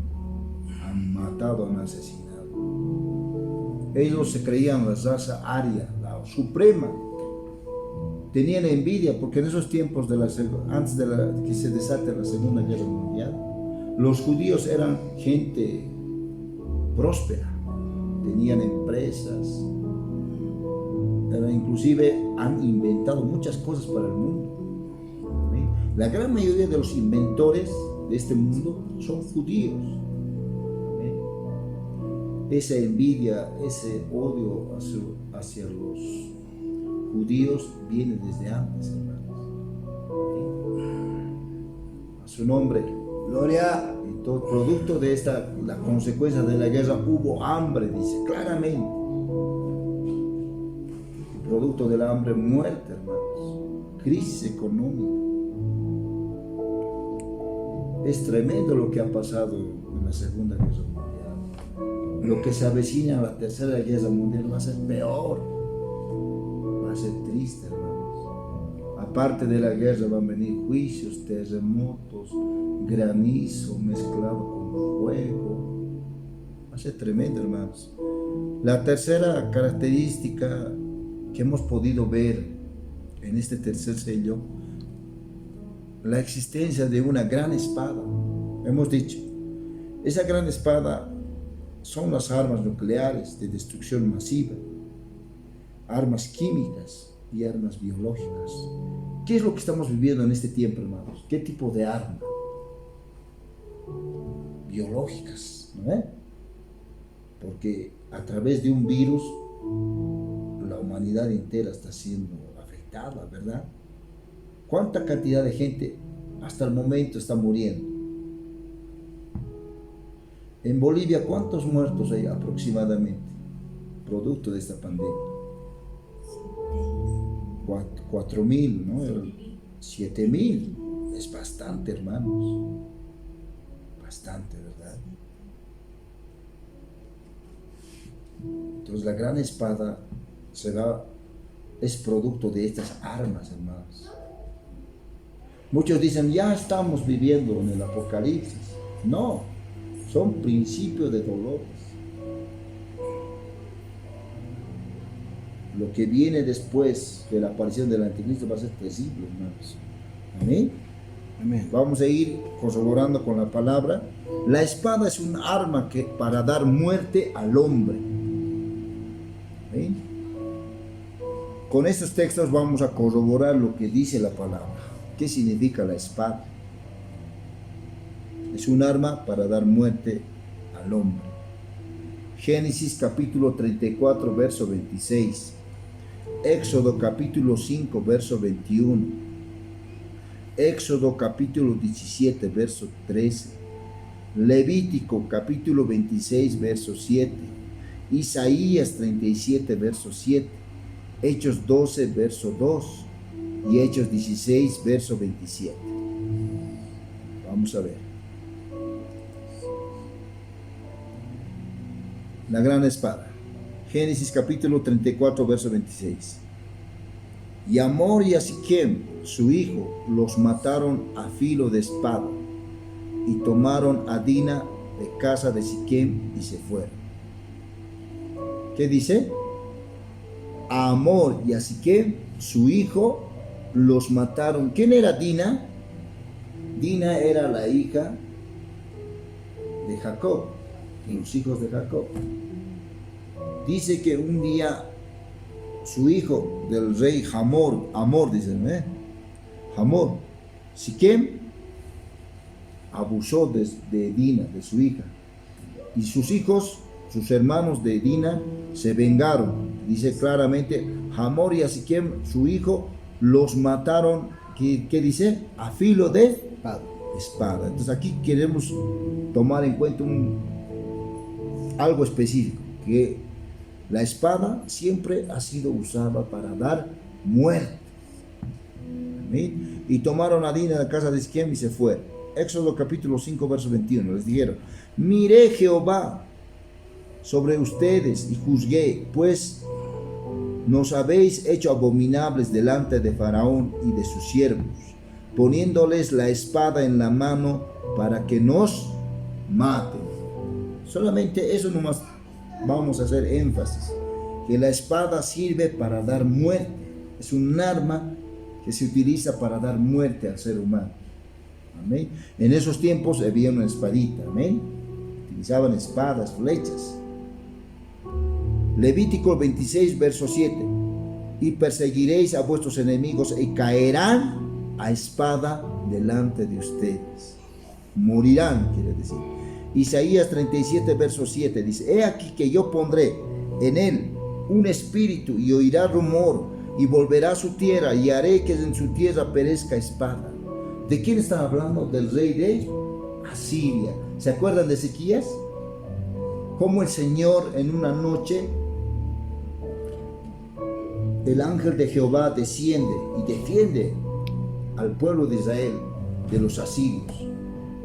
matado, han asesinado. Ellos se creían la raza aria, la suprema. Tenían envidia porque en esos tiempos, antes de que se desate la Segunda Guerra Mundial, los judíos eran gente próspera, tenían empresas, inclusive han inventado muchas cosas para el mundo. La gran mayoría de los inventores de este mundo son judíos. Esa envidia, ese odio hacia los judíos viene desde antes, hermanos. A su nombre. Gloria. Entonces, producto de la consecuencia de la guerra, hubo hambre, dice claramente. Y producto del hambre, muerte, hermanos. Crisis económica. Es tremendo lo que ha pasado en la Segunda Guerra Mundial. Lo que se avecina a la Tercera Guerra Mundial va a ser peor. Va a ser triste, hermanos. Aparte de la guerra van a venir juicios, terremotos, granizo mezclado con fuego. Va a ser tremendo, hermanos. La tercera característica que hemos podido ver en este tercer sello la existencia de una gran espada. Hemos dicho, esa gran espada son las armas nucleares de destrucción masiva, armas químicas y armas biológicas. ¿Qué es lo que estamos viviendo en este tiempo, hermanos? ¿Qué tipo de armas? Biológicas, ¿no? Porque a través de un virus la humanidad entera está siendo afectada, ¿verdad? ¿Cuánta cantidad de gente hasta el momento está muriendo? En Bolivia, ¿cuántos muertos hay aproximadamente producto de esta pandemia? 4.000, ¿no? 7.000. Es bastante, hermanos. Bastante, ¿verdad? Entonces la gran espada es producto de estas armas, hermanos. Muchos dicen, ya estamos viviendo en el apocalipsis. No, son principios de dolores. Lo que viene después de la aparición del anticristo va a ser terrible, hermanos. Amén. Amén. Vamos a ir corroborando con la palabra. La espada es un arma para dar muerte al hombre. ¿Amén? Con estos textos vamos a corroborar lo que dice la palabra. ¿Qué significa la espada? Es un arma para dar muerte al hombre. Génesis capítulo 34, verso 26. Éxodo capítulo 5, verso 21. Éxodo capítulo 17, verso 13. Levítico capítulo 26, verso 7. Isaías 37, verso 7. Hechos 12, verso 2. Y Hechos 16, verso 27. Vamos a ver. La gran espada. Génesis capítulo 34, verso 26. Y Amor y a Siquem, su hijo, los mataron a filo de espada, y tomaron a Dina de casa de Siquem y se fueron. ¿Qué dice? A Amor y a Siquem, su hijo, los mataron. ¿Quién era Dina? Dina era la hija de Jacob, de los hijos de Jacob. Dice que un día su hijo del rey Hamor, dicen, Hamor, Siquem, abusó de Dina, de su hija. Y sus hijos, sus hermanos de Dina, se vengaron. Dice claramente, Hamor y a Siquem, su hijo, los mataron, ¿qué dice? A filo de espada. Entonces aquí queremos tomar en cuenta algo específico, que la espada siempre ha sido usada para dar muerte. ¿Amén? Y tomaron a Dina de la casa de Siquem y se fueron. Éxodo capítulo 5, verso 21. Les dijeron, miré Jehová sobre ustedes y juzgué, pues nos habéis hecho abominables delante de Faraón y de sus siervos, poniéndoles la espada en la mano para que nos maten. Solamente eso nomás vamos a hacer énfasis, que la espada sirve para dar muerte. Es un arma que se utiliza para dar muerte al ser humano. Amén. En esos tiempos había una espadita. Amén. Utilizaban espadas, flechas. Levítico 26, verso 7. Y perseguiréis a vuestros enemigos y caerán a espada delante de ustedes. Morirán, quiere decir. Isaías 37, verso 7 dice, he aquí que yo pondré en él un espíritu y oirá rumor y volverá a su tierra y haré que en su tierra perezca espada. ¿De quién está hablando? Del rey de Asiria. ¿Se acuerdan de Ezequías? Cómo el Señor en una noche, el ángel de Jehová desciende y defiende al pueblo de Israel de los asirios.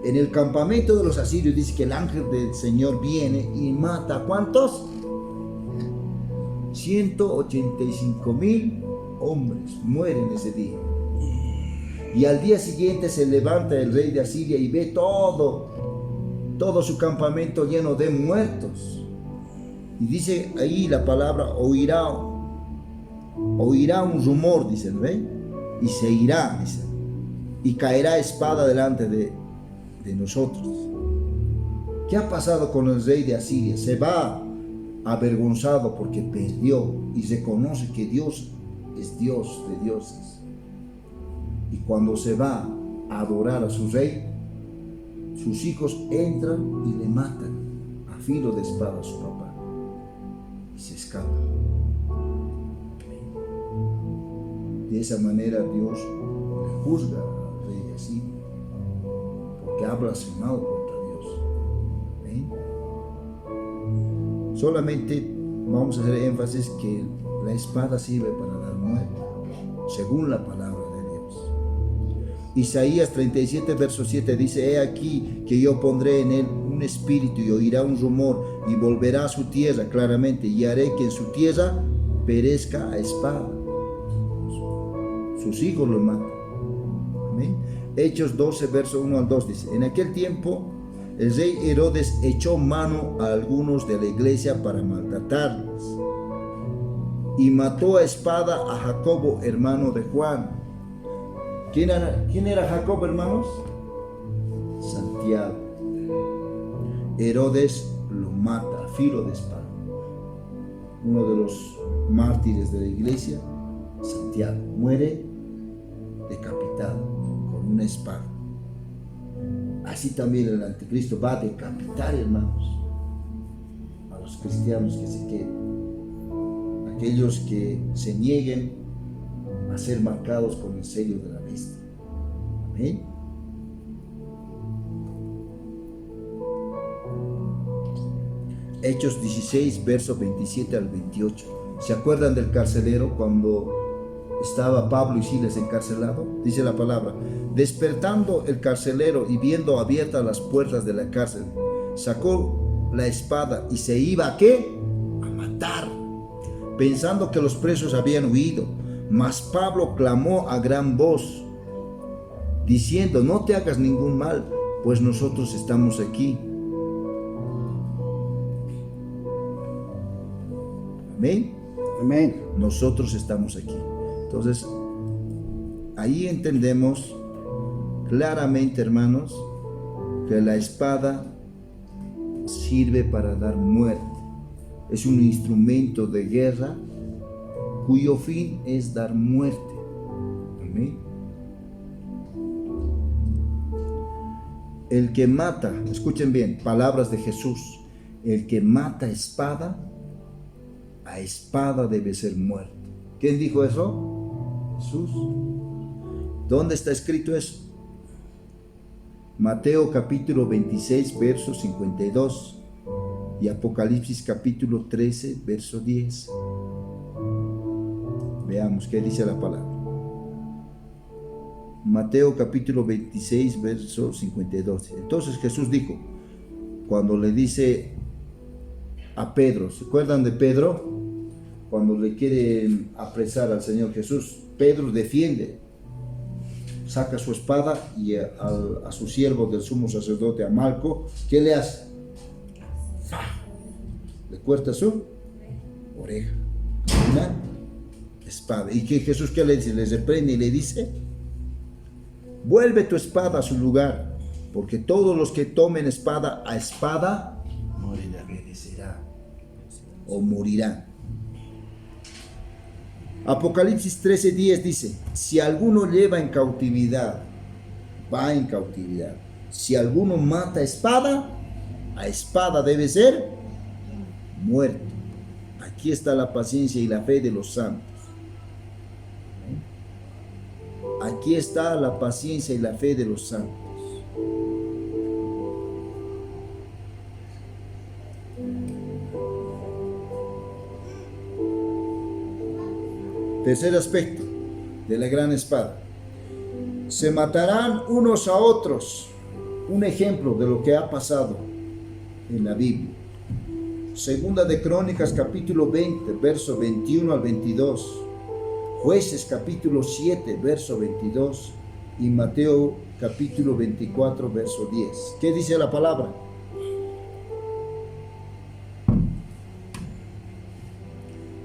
En el campamento de los asirios dice que el ángel del Señor viene y mata ¿a cuántos? 185,000 hombres mueren ese día. Y al día siguiente se levanta el rey de Asiria y ve todo su campamento lleno de muertos. Y dice ahí la palabra, oirá un rumor, dice, ¿ve? Y se irá, dice. y caerá espada delante de nosotros. ¿Qué ha pasado con el rey de Asiria? Se va avergonzado porque perdió y reconoce que Dios es Dios de dioses. Y cuando se va a adorar a su rey, sus hijos entran y le matan a filo de espada a su papá y se escapa. De esa manera Dios le juzga al rey de Asiria porque ha blasfemado contra Dios. Solamente vamos a hacer énfasis que la espada sirve para dar muerte, según la palabra de Dios. Isaías 37, verso 7 dice: he aquí que yo pondré en él un espíritu y oirá un rumor y volverá a su tierra claramente, y haré que en su tierra perezca a espada. Sus hijos lo matan. Amén. Hechos 12, verso 1 al 2 dice: en aquel tiempo el rey Herodes echó mano a algunos de la iglesia para maltratarles y mató a espada a Jacobo, hermano de Juan. ¿Quién era Jacobo, hermanos? Santiago. Herodes lo mata a filo de espada. Uno de los mártires de la iglesia, Santiago, muere decapitado con una espada. Así también el anticristo va a decapitar, hermanos, a los cristianos que se queden, aquellos que se nieguen a ser marcados con el sello de la bestia. Amén. Hechos 16, versos 27 al 28. ¿Se acuerdan del carcelero cuando estaba Pablo y Silas encarcelados? Dice la palabra: despertando el carcelero y viendo abiertas las puertas de la cárcel, sacó la espada y se iba ¿a qué? A matar, pensando que los presos habían huido. Mas Pablo clamó a gran voz, diciendo: no te hagas ningún mal, pues nosotros estamos aquí. Amén. Amén. Nosotros estamos aquí. Entonces, ahí entendemos claramente, hermanos, que la espada sirve para dar muerte. Es un instrumento de guerra cuyo fin es dar muerte. Amén. El que mata, escuchen bien, palabras de Jesús: el que mata a espada debe ser muerto. ¿Quién dijo eso? Jesús. ¿Dónde está escrito eso? Mateo capítulo 26, verso 52 y Apocalipsis capítulo 13, verso 10. Veamos qué dice la palabra. Mateo capítulo 26, verso 52. Entonces Jesús dijo, cuando le dice a Pedro, ¿se acuerdan de Pedro? Cuando le quieren apresar al Señor Jesús, Pedro defiende, saca su espada y a su siervo del sumo sacerdote, a Malco, ¿qué le hace? Le corta su oreja, una espada. ¿Y que Jesús qué le dice? Le reprende y le dice: vuelve tu espada a su lugar, porque todos los que tomen espada a espada obedecerán o morirán. Apocalipsis 13:10 dice: si alguno lleva en cautividad, va en cautividad. Si alguno mata a espada debe ser muerto. Aquí está la paciencia y la fe de los santos. Aquí está la paciencia y la fe de los santos. Tercer aspecto de la gran espada: se matarán unos a otros. Un ejemplo de lo que ha pasado en la Biblia. Segunda de Crónicas capítulo 20, verso 21 al 22. Jueces capítulo 7, verso 22. Y Mateo capítulo 24, verso 10. ¿Qué dice la palabra?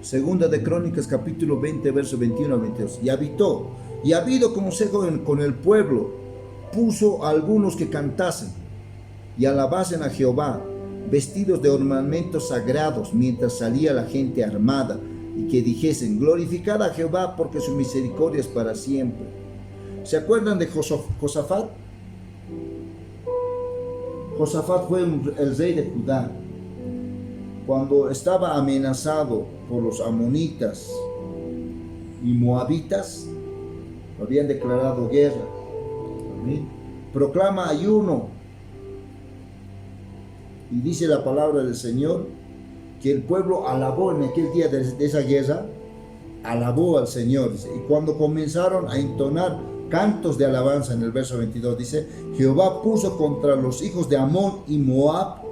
Segunda de Crónicas capítulo 20, verso 21 al 22. Y habitó Y habido consejo con el pueblo, puso a algunos que cantasen y alabasen a Jehová, vestidos de ornamentos sagrados, mientras salía la gente armada, y que dijesen: glorificad a Jehová, porque su misericordia es para siempre. ¿Se acuerdan de Josafat? Josafat fue el rey de Judá. Cuando estaba amenazado por los amonitas y moabitas, habían declarado guerra. Amén. Proclama ayuno. Y dice la palabra del Señor que el pueblo alabó en aquel día de esa guerra, alabó al Señor. Y cuando comenzaron a entonar cantos de alabanza, en el verso 22 dice: Jehová puso contra los hijos de Amón y Moab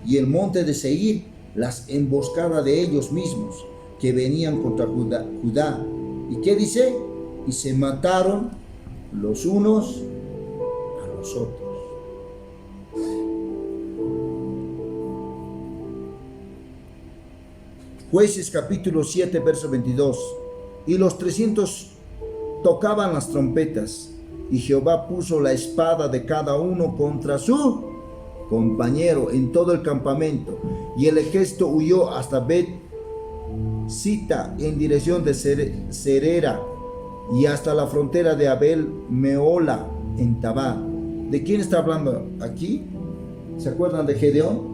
y el monte de Seir las emboscadas de ellos mismos, que venían contra Judá. ¿Y qué dice? Y se mataron los unos a los otros. Jueces capítulo 7, verso 22. Y los 300 tocaban las trompetas, y Jehová puso la espada de cada uno contra su compañero en todo el campamento, y el ejército huyó hasta Bet-Sita en dirección de Serera, y hasta la frontera de Abel Meola en Tabá. ¿De quién está hablando aquí? ¿Se acuerdan de Gedeón?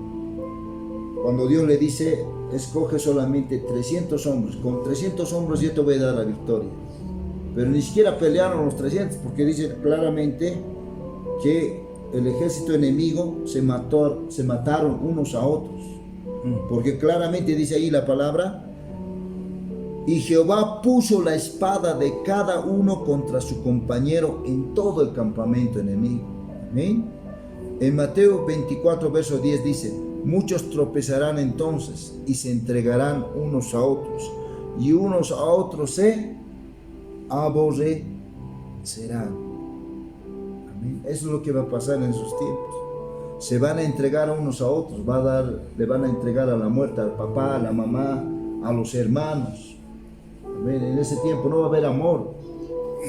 Cuando Dios le dice: escoge solamente 300 hombres, con 300 hombres yo te voy a dar la victoria. Pero ni siquiera pelearon los 300, porque dice claramente que el ejército enemigo se mataron unos a otros. Porque claramente dice ahí la palabra: y Jehová puso la espada de cada uno contra su compañero en todo el campamento enemigo. ¿Amén? En Mateo 24, verso 10 dice: muchos tropezarán entonces y se entregarán unos a otros, y unos a otros se aborrecerán. Amén. Eso es lo que va a pasar en esos tiempos. Se van a entregar unos a otros, le van a entregar a la muerte al papá, a la mamá, a los hermanos. Amén. En ese tiempo no va a haber amor.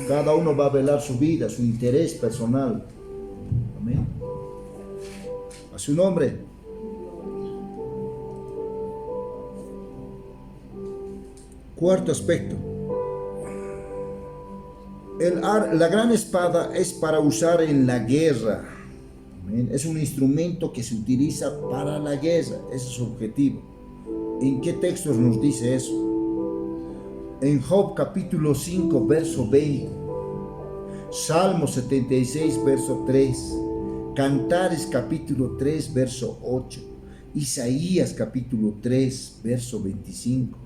Cada uno va a velar su vida, su interés personal. Amén. A su nombre. Cuarto aspecto. La gran espada es para usar en la guerra. Amén. Es un instrumento que se utiliza para la guerra. Ese es su objetivo. ¿En qué textos nos dice eso? En Job capítulo 5, verso 20. Salmo 76, verso 3. Cantares capítulo 3, verso 8. Isaías capítulo 3, verso 25.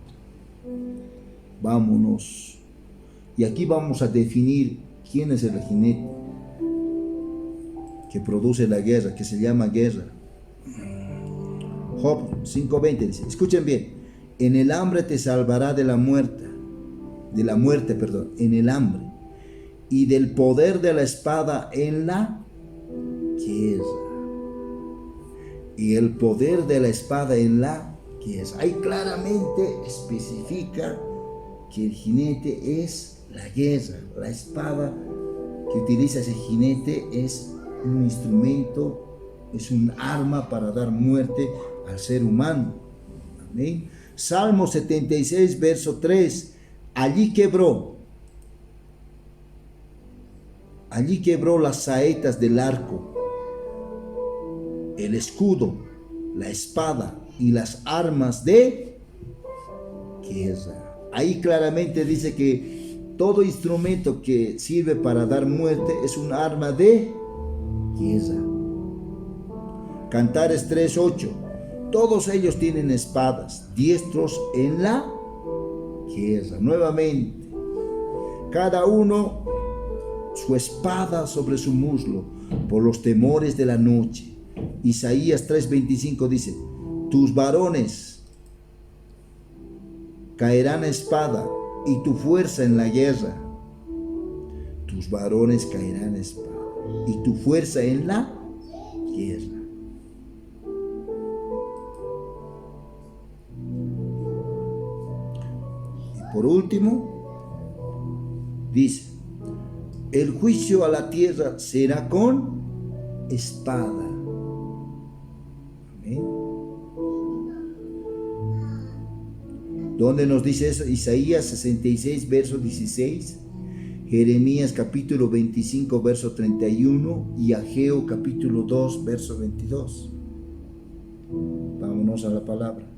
Vámonos. Y aquí vamos a definir quién es el jinete que produce la guerra, que se llama guerra. Job 5:20 dice, escuchen bien: en el hambre te salvará de la muerte, en el hambre, y del poder de la espada en la guerra. Y el poder de la espada en la guerra. Ahí claramente especifica que el jinete es la guerra. La espada que utiliza ese jinete es un instrumento, es un arma para dar muerte al ser humano. Amén. Salmo 76, verso 3. Allí quebró las saetas del arco, el escudo, la espada y las armas de guerra. Ahí claramente dice que todo instrumento que sirve para dar muerte es un arma de guerra. Cantares 3:8. Todos ellos tienen espadas, diestros en la guerra. Nuevamente, cada uno su espada sobre su muslo, por los temores de la noche. Isaías 3:25 dice: tus varones caerán a espada y tu fuerza en la guerra. Tus varones caerán a espada y tu fuerza en la guerra. Y por último, dice: el juicio a la tierra será con espada. Amén. ¿Dónde nos dice eso? Isaías 66, verso 16. Jeremías capítulo 25, verso 31 y Ageo capítulo 2, verso 22. Vámonos a la palabra.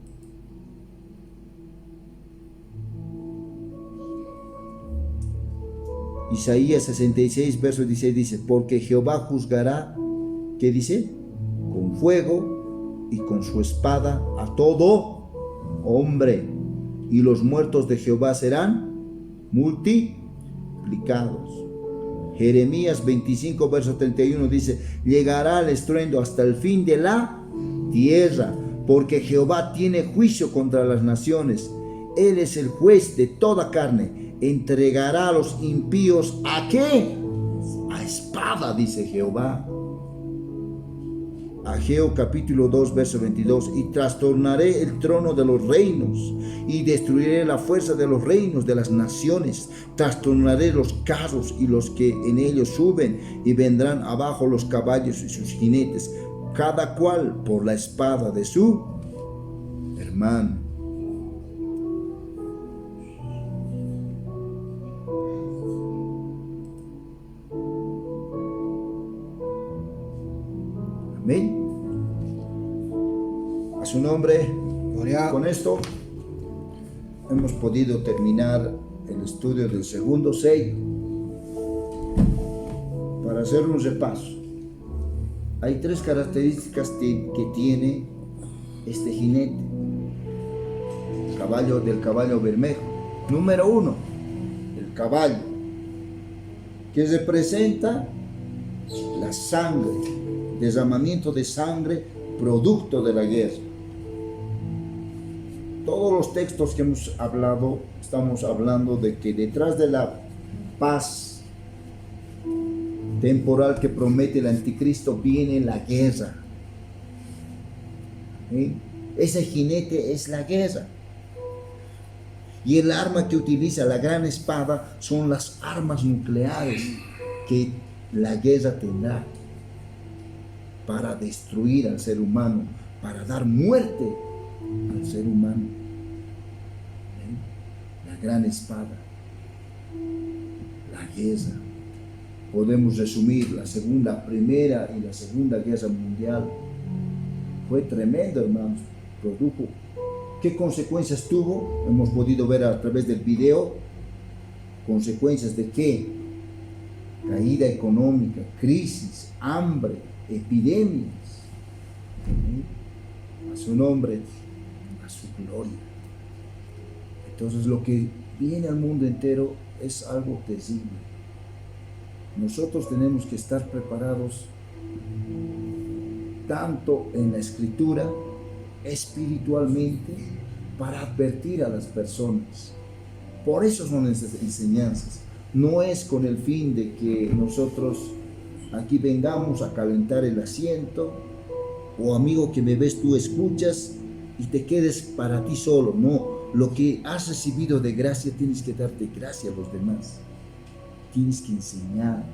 Isaías 66, verso 16 dice, porque Jehová juzgará, ¿qué dice? Con fuego y con su espada a todo hombre, y los muertos de Jehová serán multiplicados. Jeremías 25, verso 31 dice, llegará el estruendo hasta el fin de la tierra, porque Jehová tiene juicio contra las naciones. Él es el juez de toda carne. Entregará a los impíos ¿a qué? A espada, dice Jehová. Ageo capítulo 2, verso 22, y trastornaré el trono de los reinos, y destruiré la fuerza de los reinos de las naciones. Trastornaré los carros y los que en ellos suben, y vendrán abajo los caballos y sus jinetes, cada cual por la espada de su hermano. Amén. A su nombre. Gloria. Con esto hemos podido terminar el estudio del segundo sello. Para hacer un repaso, hay tres características que tiene este jinete, del caballo bermejo. Número 1, el caballo, que representa la sangre, derramamiento de sangre producto de la guerra. Todos los textos que hemos hablado, estamos hablando de que detrás de la paz temporal que promete el anticristo viene la guerra. ¿Sí? Ese jinete es la guerra. Y el arma que utiliza la gran espada son las armas nucleares que la guerra tendrá para destruir al ser humano, para dar muerte al ser humano. La gran espada, la guerra. Podemos resumir la primera y la segunda guerra mundial. Fue tremendo, hermanos. Produjo. ¿Qué consecuencias tuvo? Hemos podido ver a través del video. ¿Consecuencias de qué? Caída económica, crisis, hambre, epidemias. A su nombre, a su gloria. Entonces lo que viene al mundo entero es algo terrible. Nosotros tenemos que estar preparados tanto en la escritura, espiritualmente, para advertir a las personas. Por eso son esas enseñanzas. No es con el fin de que nosotros aquí vengamos a calentar el asiento, o amigo que me ves, tú escuchas y te quedes para ti solo. No, lo que has recibido de gracia tienes que darte gracia a los demás. Tienes que enseñar,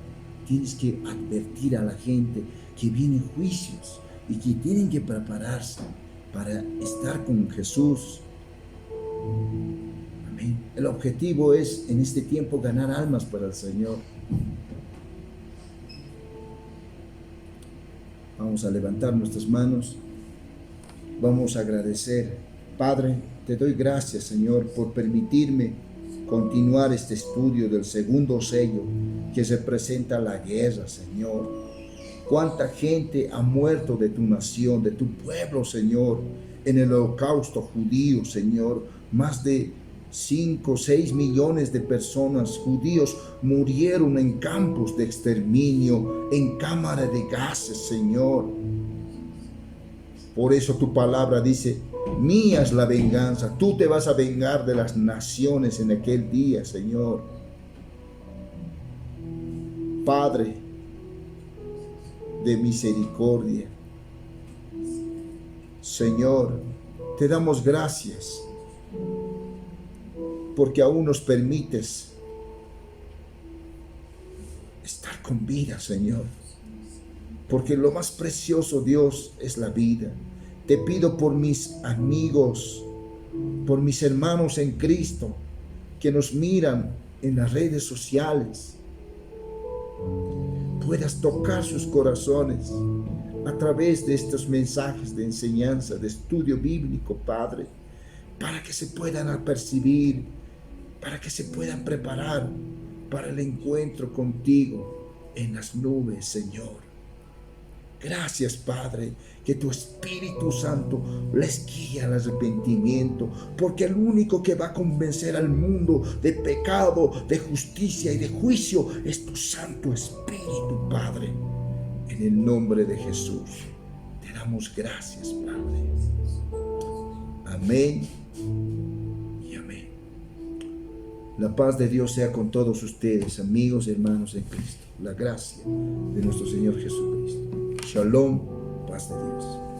tienes que advertir a la gente que vienen juicios y que tienen que prepararse para estar con Jesús. Amén. El objetivo es en este tiempo ganar almas para el Señor. Vamos a levantar nuestras manos. Vamos a agradecer. Padre, te doy gracias, Señor, por permitirme continuar este estudio del segundo sello que representa la guerra, Señor. Cuánta gente ha muerto de tu nación, de tu pueblo, Señor, en el holocausto judío, Señor. Más de 5 o 6 millones de personas judíos murieron en campos de exterminio, en cámaras de gases, Señor. Por eso tu palabra dice: mía es la venganza, tú te vas a vengar de las naciones en aquel día, Señor. Padre de misericordia, Señor, te damos gracias porque aún nos permites con vida, Señor. Porque lo más precioso, Dios, es la vida. Te pido por mis amigos, por mis hermanos en Cristo, que nos miran en las redes sociales. Puedas tocar sus corazones a través de estos mensajes de enseñanza, de estudio bíblico, Padre, para que se puedan apercibir, para que se puedan preparar para el encuentro contigo en las nubes, Señor. Gracias, Padre, que tu Espíritu Santo les guíe al arrepentimiento, porque el único que va a convencer al mundo de pecado, de justicia y de juicio es tu Santo Espíritu, Padre. En el nombre de Jesús, te damos gracias, Padre. Amén y amén. La paz de Dios sea con todos ustedes, amigos y hermanos en Cristo. La gracia de nuestro Señor Jesucristo. Shalom, paz de Dios.